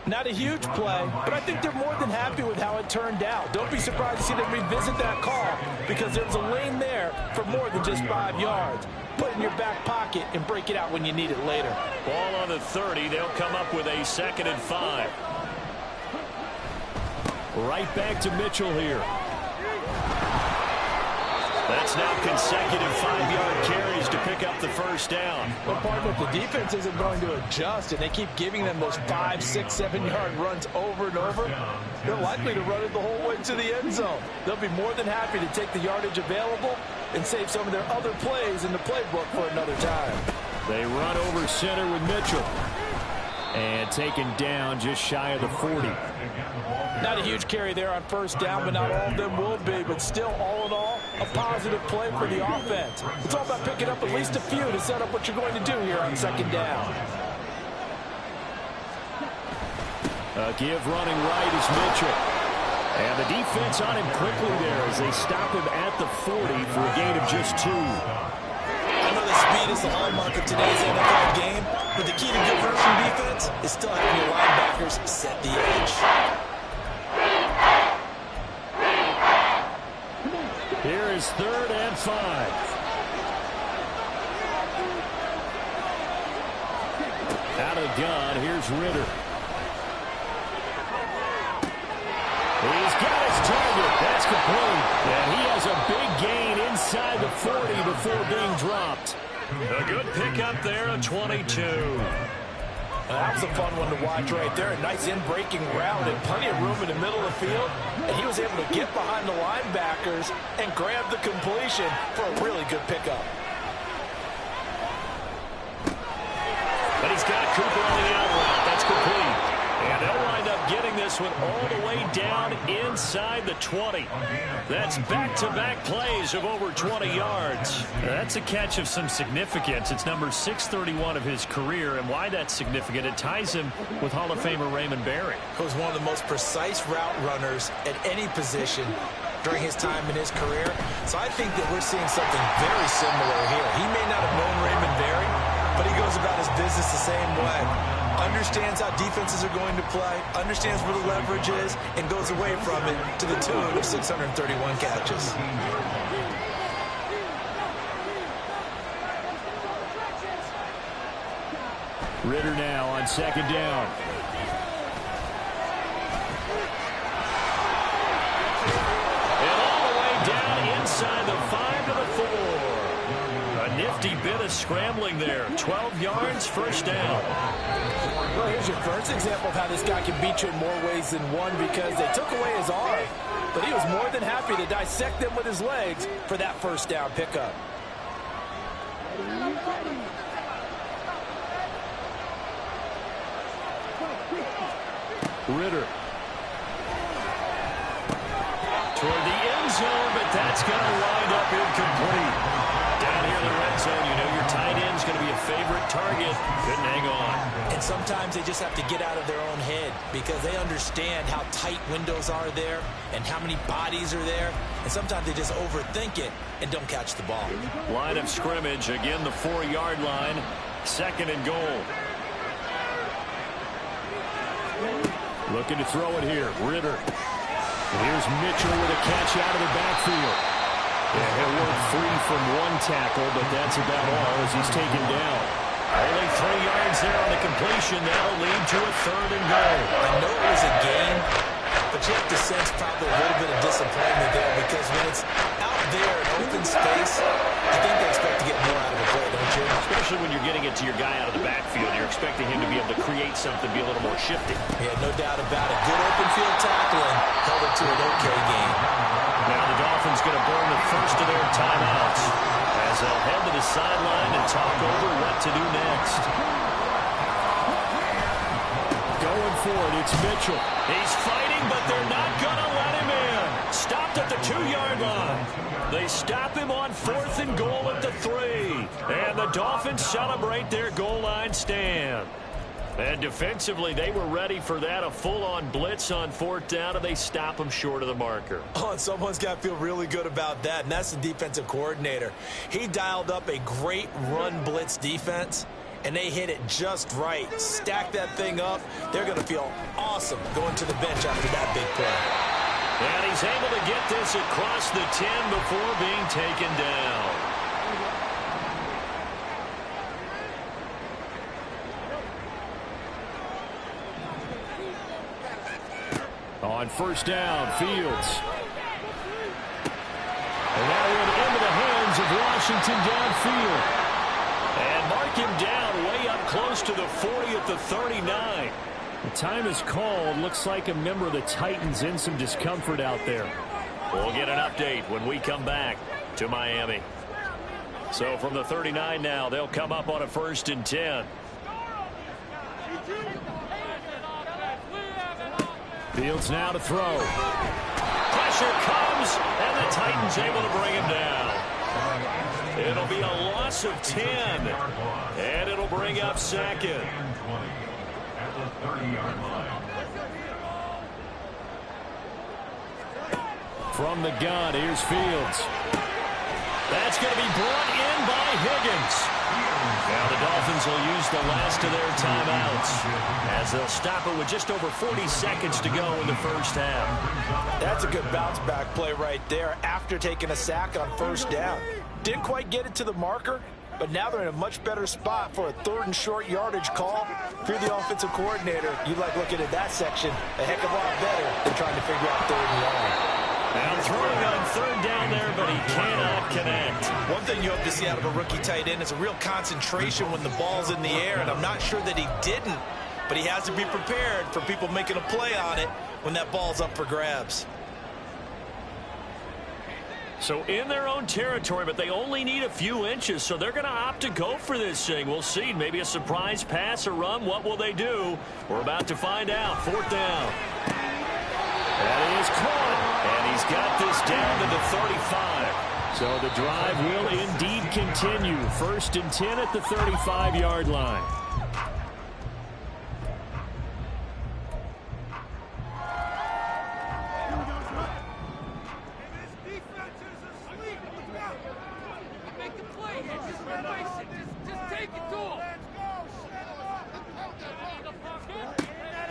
Not a huge play, but I think they're more than happy with how it turned out. Don't be surprised to see them revisit that call because there's a lane there for more than just 5 yards. Put it in your back pocket and break it out when you need it later. Ball on the 30. They'll come up with a 2nd and 5. Right back to Mitchell here. That's now consecutive 5-yard carries to pick up the first down. Well, partner, the defense isn't going to adjust, and they keep giving them those 5, 6, 7-yard runs over and over. They're likely to run it the whole way to the end zone. They'll be more than happy to take the yardage available and save some of their other plays in the playbook for another time. They run over center with Mitchell. And taken down just shy of the 40. Not a huge carry there on first down, but not all of them will be. But still, all in all, a positive play for the offense. It's all about picking up at least a few to set up what you're going to do here on 2nd down. A give running right is Mitchell. And the defense on him quickly there as they stop him at the 40 for a gain of just 2. I know that speed is the hallmark of today's NFL game, but the key to good version defense is still having your linebackers set the edge. Here is 3rd and 5. Out of the gun, here's Ritter. He's got his target. That's complete. And he has a big gain inside the 40 before being dropped. A good pickup there at 22. That was a fun one to watch right there. A nice in-breaking route and plenty of room in the middle of the field. And he was able to get behind the linebackers and grab the completion for a really good pickup. But he's got Cooper on the out route. That's complete. And they'll wind up getting this one all the way down inside the 20. That's back-to-back plays of over 20 yards. That's a catch of some significance. It's number 631 of his career, and why that's significant, it ties him with Hall of Famer Raymond Berry. He was one of the most precise route runners at any position during his time in his career. So I think that we're seeing something very similar here. He may not have known Raymond Berry, but he goes about his business the same way. Understands how defenses are going to play, understands where the leverage is, and goes away from it to the tune of 631 catches. Ritter now on 2nd down. And all the way down inside the 5 to the 4. A nifty bit of scrambling there. 12 yards, first down. Well, here's your first example of how this guy can beat you in more ways than one because they took away his arm. But he was more than happy to dissect them with his legs for that first down pickup. Ritter. Toward the end zone, but that's going to wind up incomplete. Down here in the red zone, you know your tight end's going to be a favorite target. Couldn't hang on. And sometimes they just have to get out of their own head because they understand how tight windows are there and how many bodies are there. And sometimes they just overthink it and don't catch the ball. Line of scrimmage, again the 4-yard line. 2nd and goal. Looking to throw it here. Ritter. Here's Mitchell with a catch out of the backfield. Yeah, he'll work free from one tackle, but that's about all as he's taken down. Only 3 yards there on the completion. That'll lead to a 3rd and goal. I know it was a game, but you have to sense probably a little bit of disappointment there because when it's out there in open space, I think they expect to get more out of the play, don't you? Especially when you're getting it to your guy out of the backfield. You're expecting him to be able to create something, be a little more shifty. Yeah, no doubt about it. Good open field tackling held it to an okay game. Now the Dolphins going to burn the first of their timeouts as they'll head to the sideline and talk over what to do next. Going for it, it's Mitchell. He's fighting, but they're not going to let him in. Stopped at the 2-yard line. They stop him on 4th and goal at the 3. And the Dolphins celebrate their goal line stand. And defensively, they were ready for that, a full-on blitz on 4th down, and they stop him short of the marker. Oh, and someone's got to feel really good about that, and that's the defensive coordinator. He dialed up a great run blitz defense, and they hit it just right. Stack that thing up. They're going to feel awesome going to the bench after that big play. And he's able to get this across the 10 before being taken down. On 1st down, Fields. And that went into the hands of Washington downfield. And mark him down way up close to the 40 at the 39. The time is called. Looks like a member of the Titans in some discomfort out there. We'll get an update when we come back to Miami. So from the 39 now, they'll come up on a 1st and 10. Fields now to throw. Pressure comes, and the Titans able to bring him down. It'll be a loss of 10, and it'll bring up 2nd. At the 30-yard line. From the gun, here's Fields. That's going to be brought in by Higgins. Now the Dolphins will use the last of their timeouts as they'll stop it with just over 40 seconds to go in the 1st half. That's a good bounce back play right there after taking a sack on 1st down. Didn't quite get it to the marker, but now they're in a much better spot for a 3rd and short yardage call. If you're the offensive coordinator, you like looking at that section a heck of a lot better than trying to figure out 3rd and long. Now throwing on 3rd down there, but he cannot connect. One thing you hope to see out of a rookie tight end is a real concentration when the ball's in the air, and I'm not sure that he didn't, but he has to be prepared for people making a play on it when that ball's up for grabs. So in their own territory, but they only need a few inches, so they're going to opt to go for this thing. We'll see. Maybe a surprise pass or run. What will they do? We're about to find out. 4th down. That is caught, and he's got this down to the 35. So the drive will indeed continue. 1st and 10 at the 35-yard line.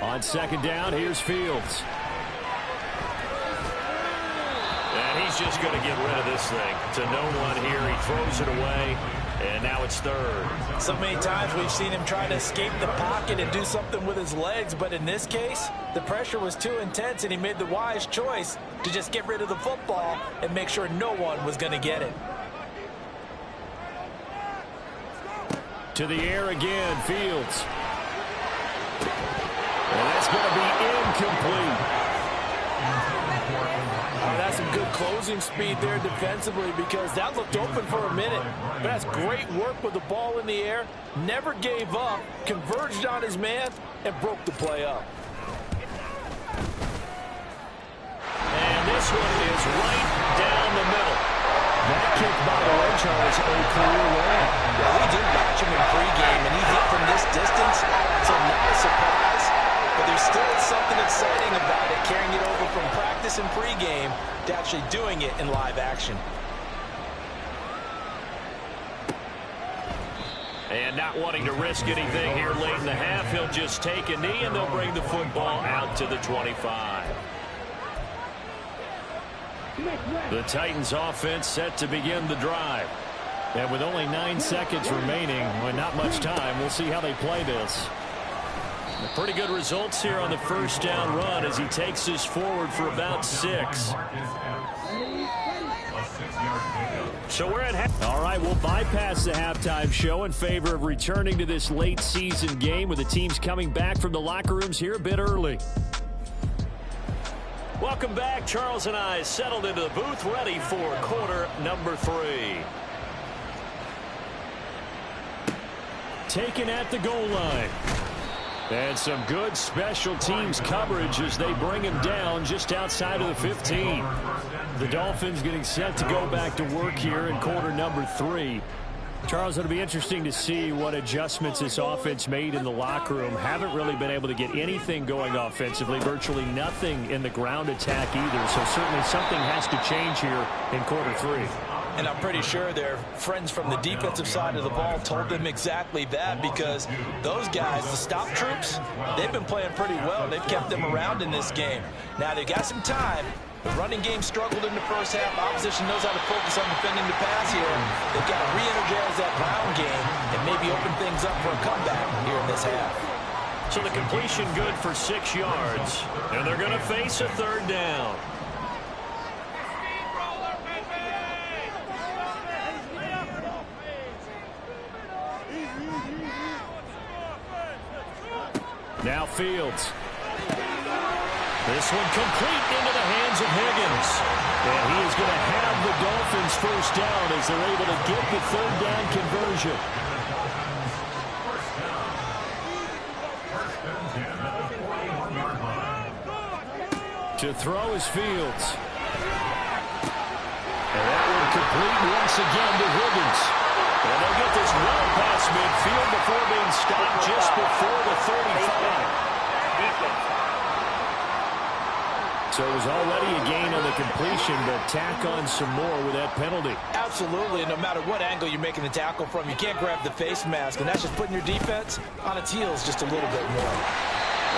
On 2nd down, here's Fields. And he's just going to get rid of this thing to no one here. He throws it away, and now it's 3rd. So many times we've seen him try to escape the pocket and do something with his legs, but in this case, the pressure was too intense, and he made the wise choice to just get rid of the football and make sure no one was going to get it. To the air again, Fields. And that's going to be incomplete. That's some good closing speed there defensively because that looked open for a minute. But that's great work with the ball in the air. Never gave up, converged on his man, and broke the play up. kick, by the way, Charles, a career low. Yeah, we did watch him in pregame, and he hit from this distance, so not a surprise. But there's still something exciting about it, carrying it over from practice and pregame to actually doing it in live action. And not wanting to risk anything here late in the half, he'll just take a knee, and they'll bring the football out to the 25. The Titans offense set to begin the drive. And with only 9 seconds remaining, well, not much time, we'll see how they play this. Pretty good results here on the first down run as he takes us forward for about 6. So we're at half. All right, we'll bypass the halftime show in favor of returning to this late season game with the teams coming back from the locker rooms here a bit early. Welcome back. Charles and I settled into the booth, ready for quarter number 3. Taken at the goal line. And some good special teams coverage as they bring him down just outside of the 15. The Dolphins getting set to go back to work here in quarter number 3. Charles, it'll be interesting to see what adjustments this offense made in the locker room. Haven't really been able to get anything going offensively, virtually nothing in the ground attack either. So certainly something has to change here in quarter 3. And I'm pretty sure their friends from the defensive side of the ball told them exactly that, because those guys, the stop troops, they've been playing pretty well. They've kept them around in this game. Now they've got some time. The running game struggled in the first half. Opposition knows how to focus on defending the pass here. They've got to re-energize that ground game and maybe open things up for a comeback here in this half. So the completion good for 6 yards, and they're going to face a third down. Now Fields. This one complete into the hands of Higgins. And he is going to have the Dolphins first down as they're able to get the third down conversion. To throw is Fields. And that one complete once again to Higgins. And they'll get this well past midfield before being stopped just before the 35. So it was already a gain on the completion, but tack on some more with that penalty. Absolutely, and no matter what angle you're making the tackle from, you can't grab the face mask, and that's just putting your defense on its heels just a little bit more.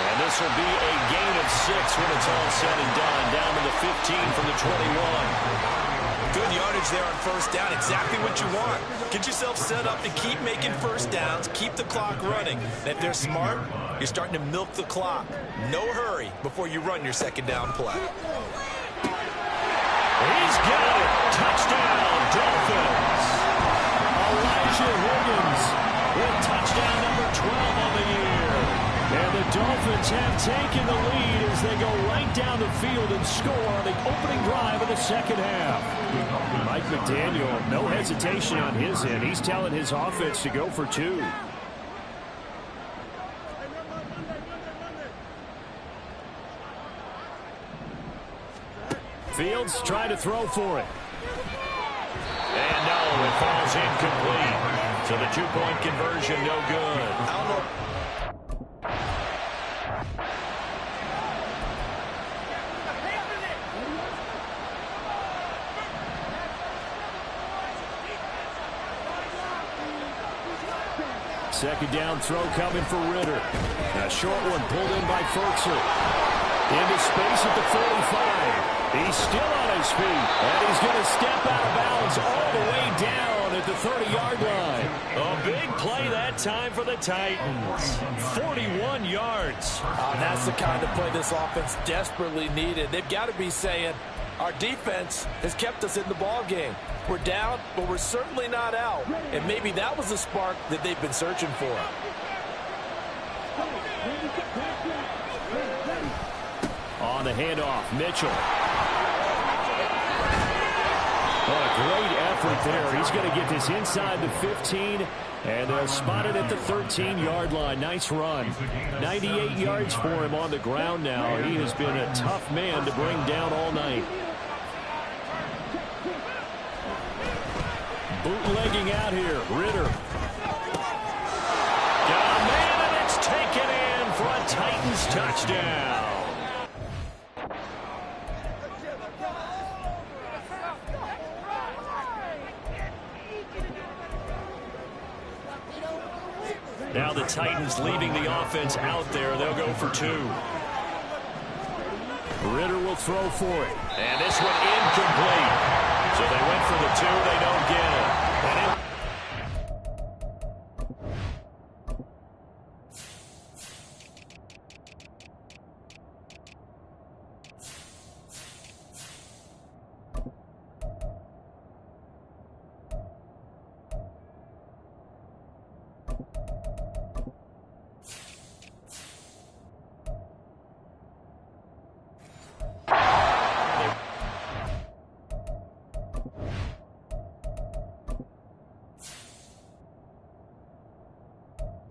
And this will be a gain of 6 when it's all said and done, down to the 15 from the 21. Good yardage there on first down, exactly what you want. Get yourself set up to keep making first downs, keep the clock running. And if they're smart, you're starting to milk the clock. No hurry before you run your second down play. He's got it. Touchdown, Dolphins. Elijah Higgins with touchdown number 12 on the year. And the Dolphins have taken the lead as they go right down the field and score on the opening drive of the second half. Mike McDaniel, no hesitation on his end. He's telling his offense to go for 2. Fields trying to throw for it. And no, it falls incomplete. So the 2-point conversion, no good. Second down throw coming for Ritter. A short one pulled in by Ferguson. Into space at the 45. He's still on his feet. And he's going to step out of bounds all the way down at the 30-yard line. A big play that time for the Titans. 41 yards. That's the kind of play this offense desperately needed. They've got to be saying, our defense has kept us in the ball game. We're down, but we're certainly not out. And maybe that was the spark that they've been searching for. On the handoff, Mitchell. What a great effort there. He's going to get this inside the 15, and they'll spot it at the 13-yard line. Nice run. 98 yards for him on the ground now. He has been a tough man to bring down all night. Bootlegging out here. Ritter. Got a man, and it's taken in for a Titans touchdown. Now the Titans leaving the offense out there. They'll go for 2. Ritter will throw for it. And this one incomplete. So they went for the 2. They don't get it.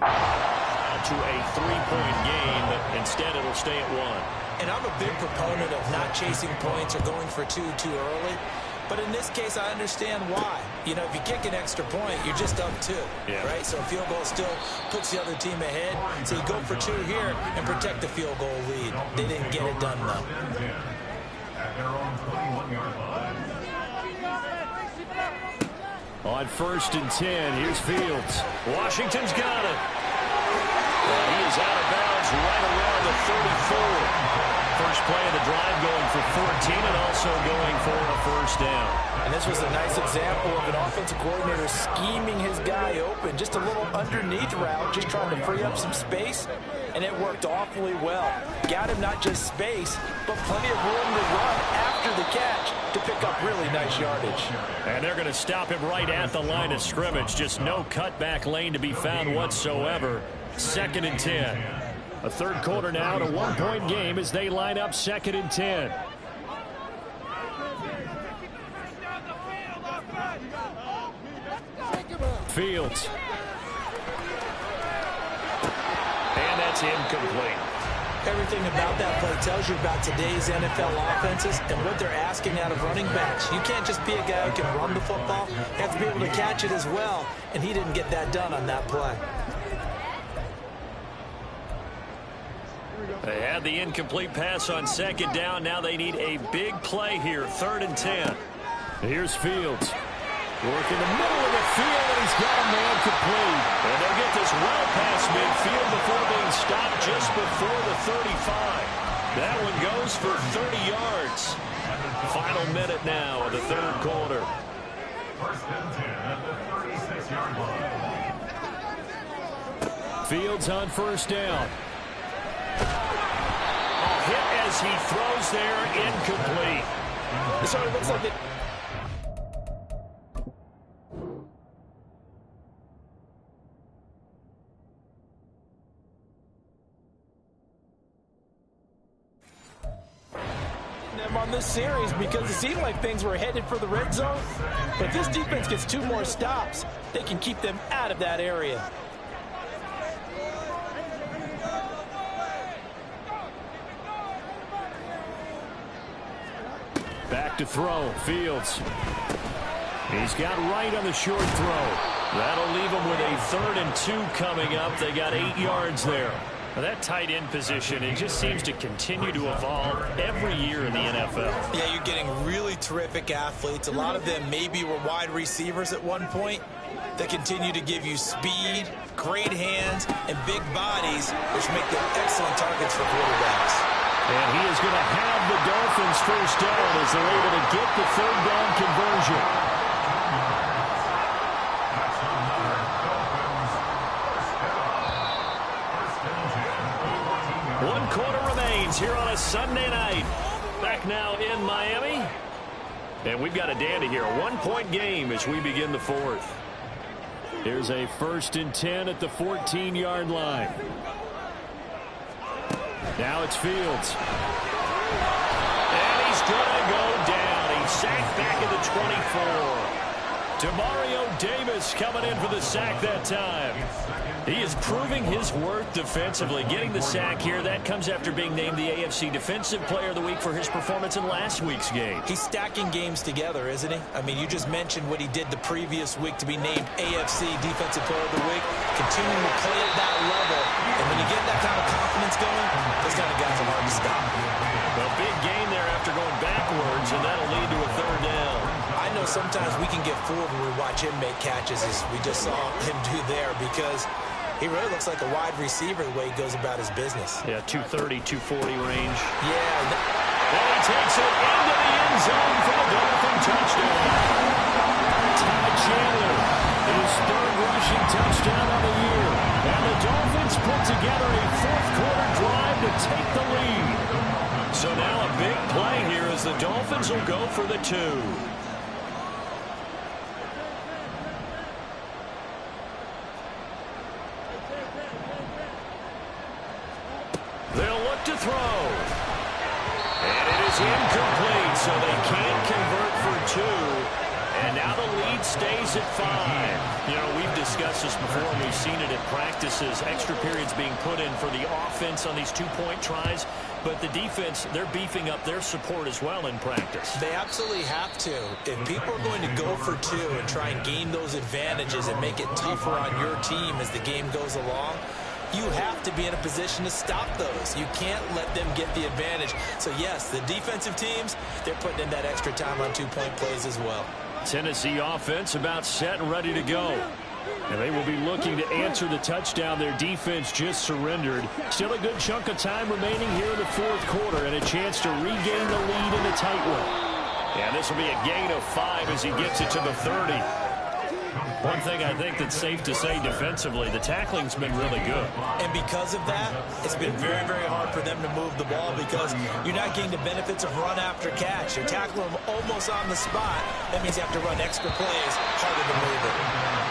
And to a 3-point game, but instead it'll stay at 1. And I'm a big proponent of not chasing points or going for 2 too early. But in this case, I understand why. You know, if you kick an extra point, you're just up 2, right? So a field goal still puts the other team ahead. So you go for 2 here and protect the field goal lead. They didn't get it done, though. At their own 21-yard line. On 1st and 10, here's Fields. Washington's got it. He is out of bounds right around the 34. First play of the drive going for 14 and also going for a first down. And this was a nice example of an offensive coordinator scheming his guy open. Just a little underneath route, just trying to free up some space, and it worked awfully well. Got him not just space, but plenty of room to run after the catch to pick up really nice yardage. And they're going to stop him right at the line of scrimmage. Just no cutback lane to be found whatsoever. 2nd and 10. A third quarter now to 1-point game as they line up 2nd and 10. Fields. And that's incomplete. Everything about that play tells you about today's NFL offenses and what they're asking out of running backs. You can't just be a guy who can run the football. You have to be able to catch it as well, and he didn't get that done on that play. They had the incomplete pass on 2nd down. Now they need a big play here. 3rd and 10. Here's Fields. Working the middle of the field, and he's got a man complete. And they'll get this well past midfield before being stopped just before the 35. That one goes for 30 yards. Final minute now of the 3rd quarter. 1st and 10 at the 36-yard line. Fields on 1st down. Hit as he throws there, incomplete. So it looks like it. Them on this series because it seemed like things were headed for the red zone. But if this defense gets 2 more stops, they can keep them out of that area. Back to throw. Fields. He's got right on the short throw. That'll leave him with a 3rd and 2 coming up. They got 8 yards there. Now that tight end position, it just seems to continue to evolve every year in the NFL. Yeah, you're getting really terrific athletes. A lot of them maybe were wide receivers at one point. They continue to give you speed, great hands, and big bodies, which make them excellent targets for quarterbacks. And he is going to have the Dolphins first down as they're able to get the 3rd down conversion. One quarter remains here on a Sunday night. Back now in Miami. And we've got a dandy here. A 1-point game as we begin the 4th. Here's a 1st and 10 at the 14-yard line. Now it's Fields. And he's going to go down. He's sacked back at the 24. Demario Davis coming in for the sack that time. He is proving his worth defensively. Getting the sack here, that comes after being named the AFC Defensive Player of the Week for his performance in last week's game. He's stacking games together, isn't he? I mean, you just mentioned what he did the previous week to be named AFC Defensive Player of the Week. Continuing to play at that level. And when you get that kind of confidence going, those kind of guys are hard to stop. A big gain there after going backwards, and that'll lead to a third down. I know sometimes we can get fooled when we watch him make catches, as we just saw him do there, because he really looks like a wide receiver the way he goes about his business. Yeah, 230, 240 range. Yeah. Then he takes it into the end zone for the Dolphin touchdown. Ty Chandler, his third rushing touchdown of the year. And the Dolphins put together a fourth-quarter drive to take the lead. So now a big play here as the Dolphins will go for the 2. They'll look to throw. And it is incomplete, so they can't convert for 2. And now the lead stays at 5. You know, we've discussed this before, and we've seen it at practices. Extra periods being put in for the offense on these 2-point tries. But the defense, they're beefing up their support as well in practice. They absolutely have to. If people are going to go for 2 and try and gain those advantages and make it tougher on your team as the game goes along, you have to be in a position to stop those. You can't let them get the advantage. So, yes, the defensive teams, they're putting in that extra time on 2-point plays as well. Tennessee offense about set and ready to go. And they will be looking to answer the touchdown their defense just surrendered. Still a good chunk of time remaining here in the fourth quarter and a chance to regain the lead in a tight one. And this will be a gain of 5 as he gets it to the 30. One thing I think that's safe to say defensively, the tackling's been really good. And because of that, it's been very, very hard for them to move the ball because you're not getting the benefits of run after catch. You're tackling them almost on the spot. That means you have to run extra plays, harder to move it.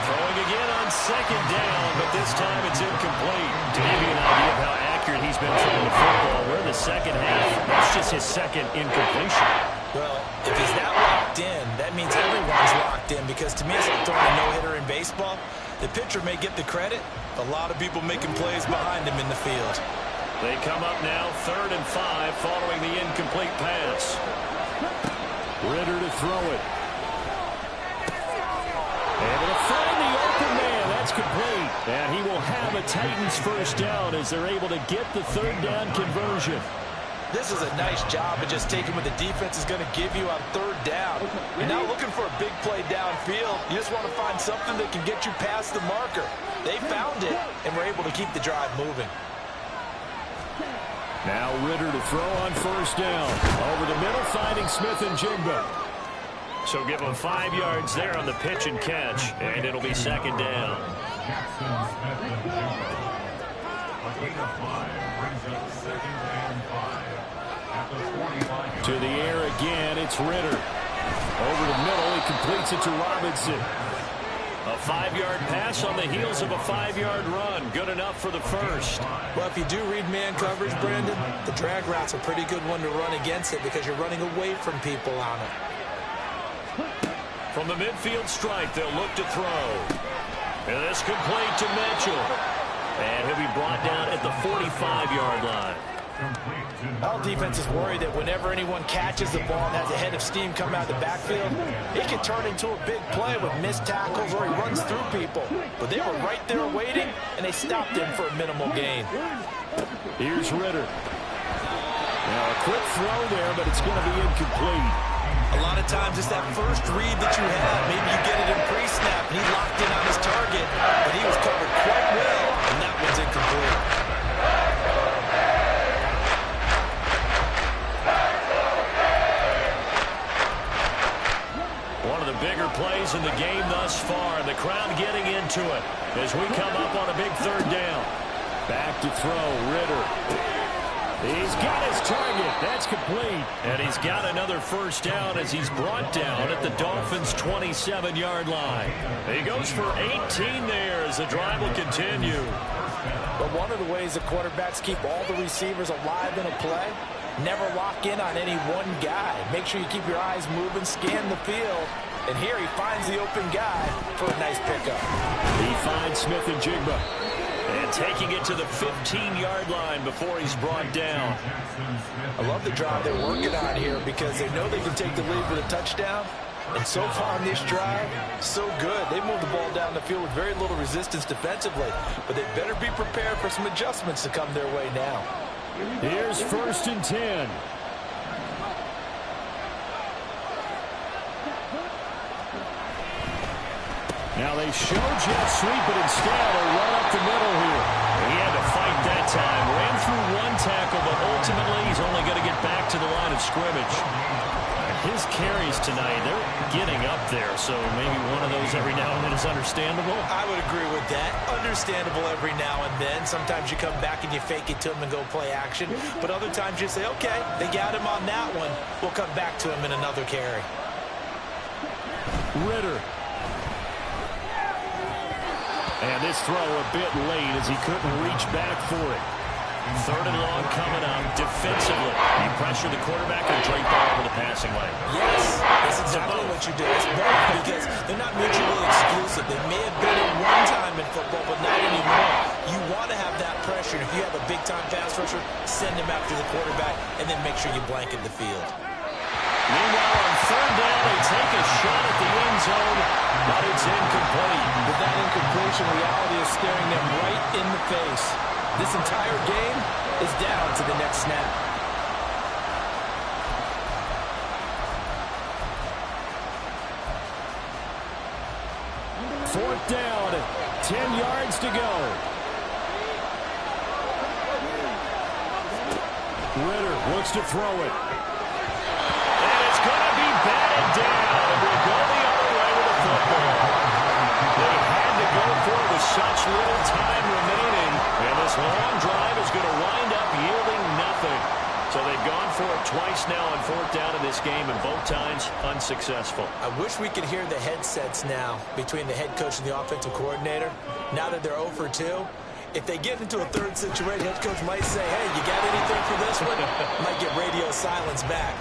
Throwing again on second down, but this time it's incomplete. To give you an idea of how accurate he's been throwing the football, we're in the second half. That's just his second incompletion. Well, if he's that locked in, that means everyone's locked in because to me it's like throwing a no-hitter in baseball. The pitcher may get the credit. A lot of people making plays behind him in the field. They come up now 3rd and 5 following the incomplete pass. Ritter to throw it. Able to find the open man. That's complete. And he will have a Titans first down as they're able to get the 3rd down conversion. This is a nice job of just taking what the defense is going to give you on 3rd down. You're not looking for a big play downfield. You just want to find something that can get you past the marker. They found it, and were able to keep the drive moving. Now Ritter to throw on 1st down. Over the middle, finding Smith and Jigba. So give him 5 yards there on the pitch and catch, and it'll be 2nd down. To the air again, it's Ritter. Over the middle, he completes it to Robinson. A 5-yard pass on the heels of a 5-yard run. Good enough for the first. Well, if you do read man coverage, Brandon, the drag route's a pretty good one to run against it because you're running away from people on it. From the midfield strike, they'll look to throw. And this complete to Mitchell. And he'll be brought down at the 45-yard line. All defense is worried that whenever anyone catches the ball and has a head of steam come out of the backfield, it can turn into a big play with missed tackles or he runs through people. But they were right there waiting, and they stopped him for a minimal gain. Here's Ritter. Now a quick throw there, but it's going to be incomplete. A lot of times it's that first read that you have. Maybe you get it in pre-snap, and he locked in on his target, but he was covered quite well, and that one's incomplete. One of the bigger plays in the game thus far. The crowd getting into it as we come up on a big 3rd down. Back to throw, Ritter. He's got his target. That's complete. And he's got another first down as he's brought down at the Dolphins' 27-yard line. He goes for 18 there as the drive will continue. But one of the ways the quarterbacks keep all the receivers alive in a play, never lock in on any one guy. Make sure you keep your eyes moving, scan the field, And here he finds the open guy for a nice pickup. He finds Smith and Jigba. And taking it to the 15-yard line before he's brought down. I love the drive they're working on here because they know they can take the lead with a touchdown. And so far on this drive, so good. They moved the ball down the field with very little resistance defensively. But they better be prepared for some adjustments to come their way now. Here's 1st and 10. Now they show jet sweep, but instead a run up the middle here. He had to fight that time. Ran through one tackle, but ultimately he's only going to get back to the line of scrimmage. His carries tonight, they're getting up there, so maybe one of those every now and then is understandable. I would agree with that. Understandable every now and then. Sometimes you come back and you fake it to him and go play action. But other times you say, okay, they got him on that one. We'll come back to him in another carry. Ritter. And this throw a bit late as he couldn't reach back for it. 3rd and long coming up. Defensively, you pressure the quarterback and drape ball over the passing lane. Yes, that's exactly what you do. It's both because they're not mutually exclusive. They may have been at one time in football, but not anymore. You want to have that pressure. And if you have a big-time pass rusher, send him after the quarterback and then make sure you blanket the field. Meanwhile, on 3rd down, they take a shot at the end zone, but it's incomplete. But that incompletion reality is staring them right in the face. This entire game is down to the next snap. Fourth down, 10 yards to go. Ritter looks to throw it. And it's going to be batted down. And we'll go the other way with the football. They had to go for it with such little time remaining. And this long drive is going to wind up yielding nothing. So they've gone for it twice now on 4th down in this game, and both times unsuccessful. I wish we could hear the headsets now between the head coach and the offensive coordinator. Now that they're 0 for 2, if they get into a third situation, head coach might say, hey, you got anything for this one? Might get radio silence back.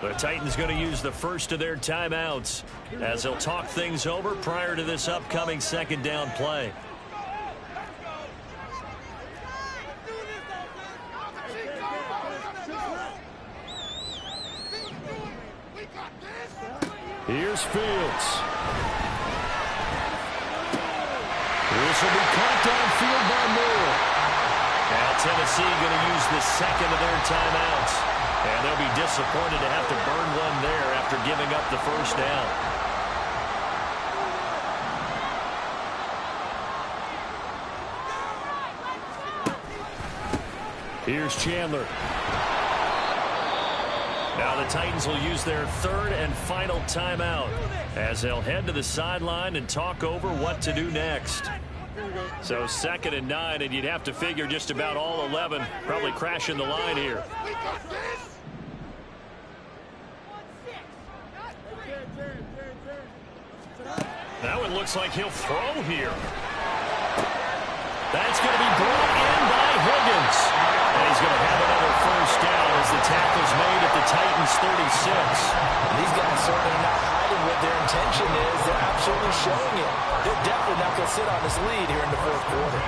The Titans going to use the first of their timeouts as they'll talk things over prior to this upcoming 2nd down play. Here's Fields. This will be caught downfield by Moore. Now Tennessee going to use the 2nd of their timeouts. And they'll be disappointed to have to burn one there after giving up the 1st down. Here's Chandler. Now the Titans will use their 3rd and final timeout as they'll head to the sideline and talk over what to do next. So 2nd and 9, and you'd have to figure just about all 11 probably crashing the line here. That one looks like he'll throw here. That's going to be brought in by Higgins. And he's going to have another 1st down as the tackle's made at the Titans 36. These guys certainly not hiding what their intention is. They're absolutely showing it. They're definitely not going to sit on this lead here in the 4th quarter.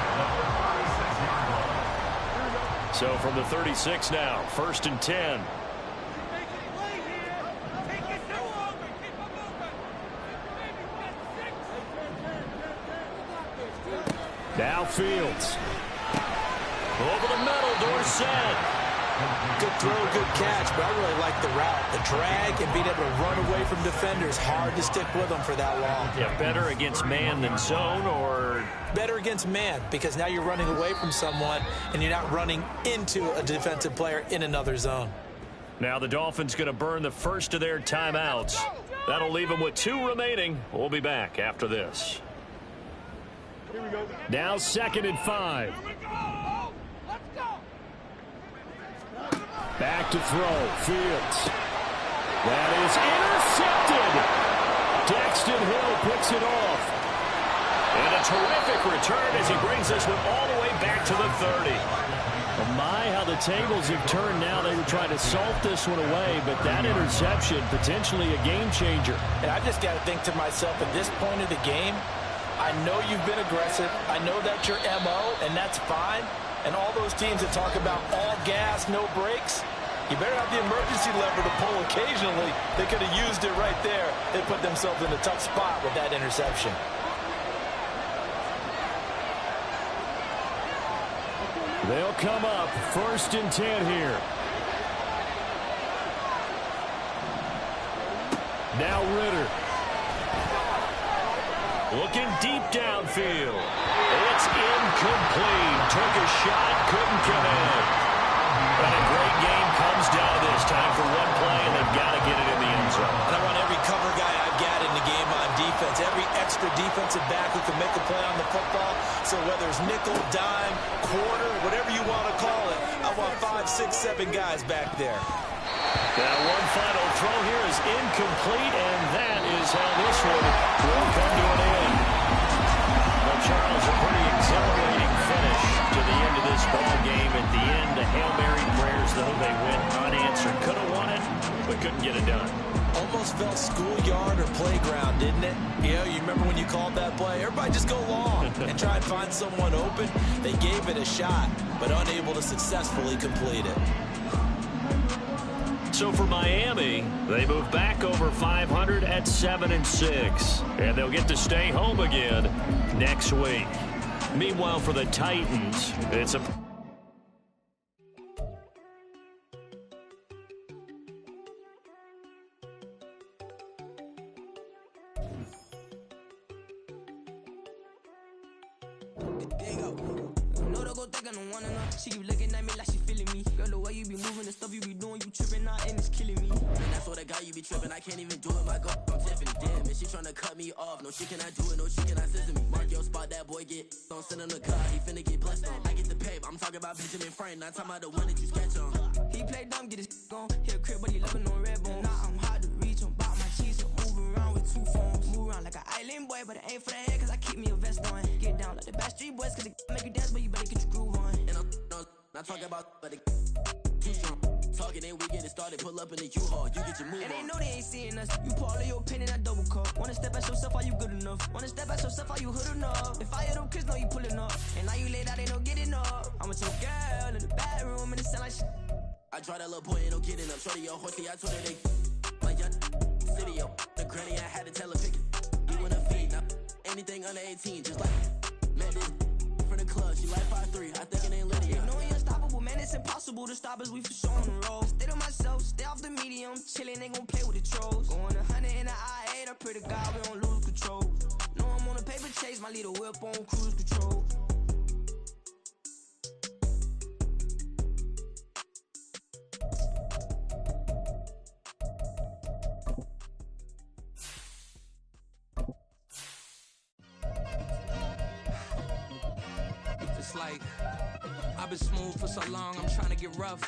So from the 36 now, 1st and 10. Now Fields. Over the middle, Dorsett. Good throw, good catch, but I really like the route. The drag and being able to run away from defenders. Hard to stick with them for that long. Yeah, better against man than zone, or? Better against man, because now you're running away from someone and you're not running into a defensive player in another zone. Now the Dolphins going to burn the 1st of their timeouts. That'll leave them with 2 remaining. We'll be back after this. Now 2nd and 5. Back to throw. Fields. That is intercepted. Dexton Hill picks it off. And a terrific return as he brings this one all the way back to the 30. Oh my, how the tables have turned now. They were trying to salt this one away, but that interception, potentially a game changer. And I just got to think to myself, at this point of the game, I know you've been aggressive. I know that's your MO, and that's fine. And all those teams that talk about all gas, no brakes, you better have the emergency lever to pull occasionally. They could have used it right there. They put themselves in a tough spot with that interception. They'll come up 1st and 10 here. Now Ritter. Looking deep downfield. It's incomplete. Took a shot, couldn't come in. But a great game comes down to this. Time for one play, and they've got to get it in the end zone. And I want every cover guy I've got in the game on defense. Every extra defensive back who can make a play on the football. So whether it's nickel, dime, quarter, whatever you want to call it, I want 5, 6, 7 guys back there. Now one final throw here is incomplete, and that is how this one will come to an end. Well, Charles, a pretty exhilarating finish to the end of this ball game. At the end, the Hail Mary prayers, though, they went unanswered. Could have won it, but couldn't get it done. Almost felt schoolyard or playground, didn't it? You know, you remember when you called that play? Everybody just go long and try and find someone open. They gave it a shot, but unable to successfully complete it. So for Miami, they move back over 500 at 7-6, and they'll get to stay home again next week. Meanwhile, for the Titans, it's a... She keep looking at me like she feeling me. Girl, the way you be moving, the stuff you be doing, you tripping out and it's killing me. And that's what I got, you be tripping. I can't even do it, my girl. I'm Tiffany, damn, and she tryna cut me off. No, she cannot do it, no, she cannot scissor me. Mark your spot, that boy get. Don't send him the car, he finna get blessed on. I get the pay, but I'm talking about Benjamin Frank, not talking about the one that you sketch on. He play dumb, get his gone. Hit a crib, but he loving on red bone. Nah, I'm hard to reach, I'm about my cheese. I'm moving around with 2 phones. Move around like an island boy, but it ain't for the head, cause I keep me a vest on. Get down like the Backstreet Boys, cause it make you dance, but you better get your groove on. And I'm not talking about, but it too strong. Talking ain't we get it started, pull up in the U-Haul, you get your move on. And they know they ain't seeing us. You pull all your pen in that double cup. Wanna step at yourself, are you good enough? Wanna step at yourself, are you hood enough? If I hear them kids, know you pulling up. And now you laid out, they don't get enough. I'm with your girl in the bedroom, and it sound like shit. I try that little boy, ain't no getting up. Shorty, yo, horsey, I told her they like your city, yo. The granny, I had to tell her pick it. You wanna feed, now anything under 18, just like met this from the club. She like 5'3", I think it ain't Lydia. You know we unstoppable, man, it's impossible to stop us, we for sure on the road. Stay to myself, stay off the medium, chillin', ain't gon' play with the trolls. Going 100 in the I-8, I pray to God we don't lose control. Know I'm on a paper chase, my little whip on cruise control. It's like I've been smooth for so long, I'm trying to get rough.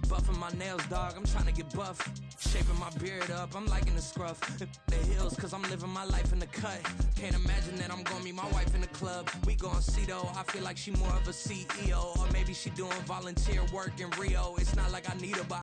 Buffing my nails, dog, I'm trying to get buff. Shaping my beard up, I'm liking the scruff. The hills, cause I'm living my life in the cut. Can't imagine that I'm gonna meet my wife in the club. We gon' see though, I feel like she more of a CEO. Or maybe she doing volunteer work in Rio. It's not like I need her, but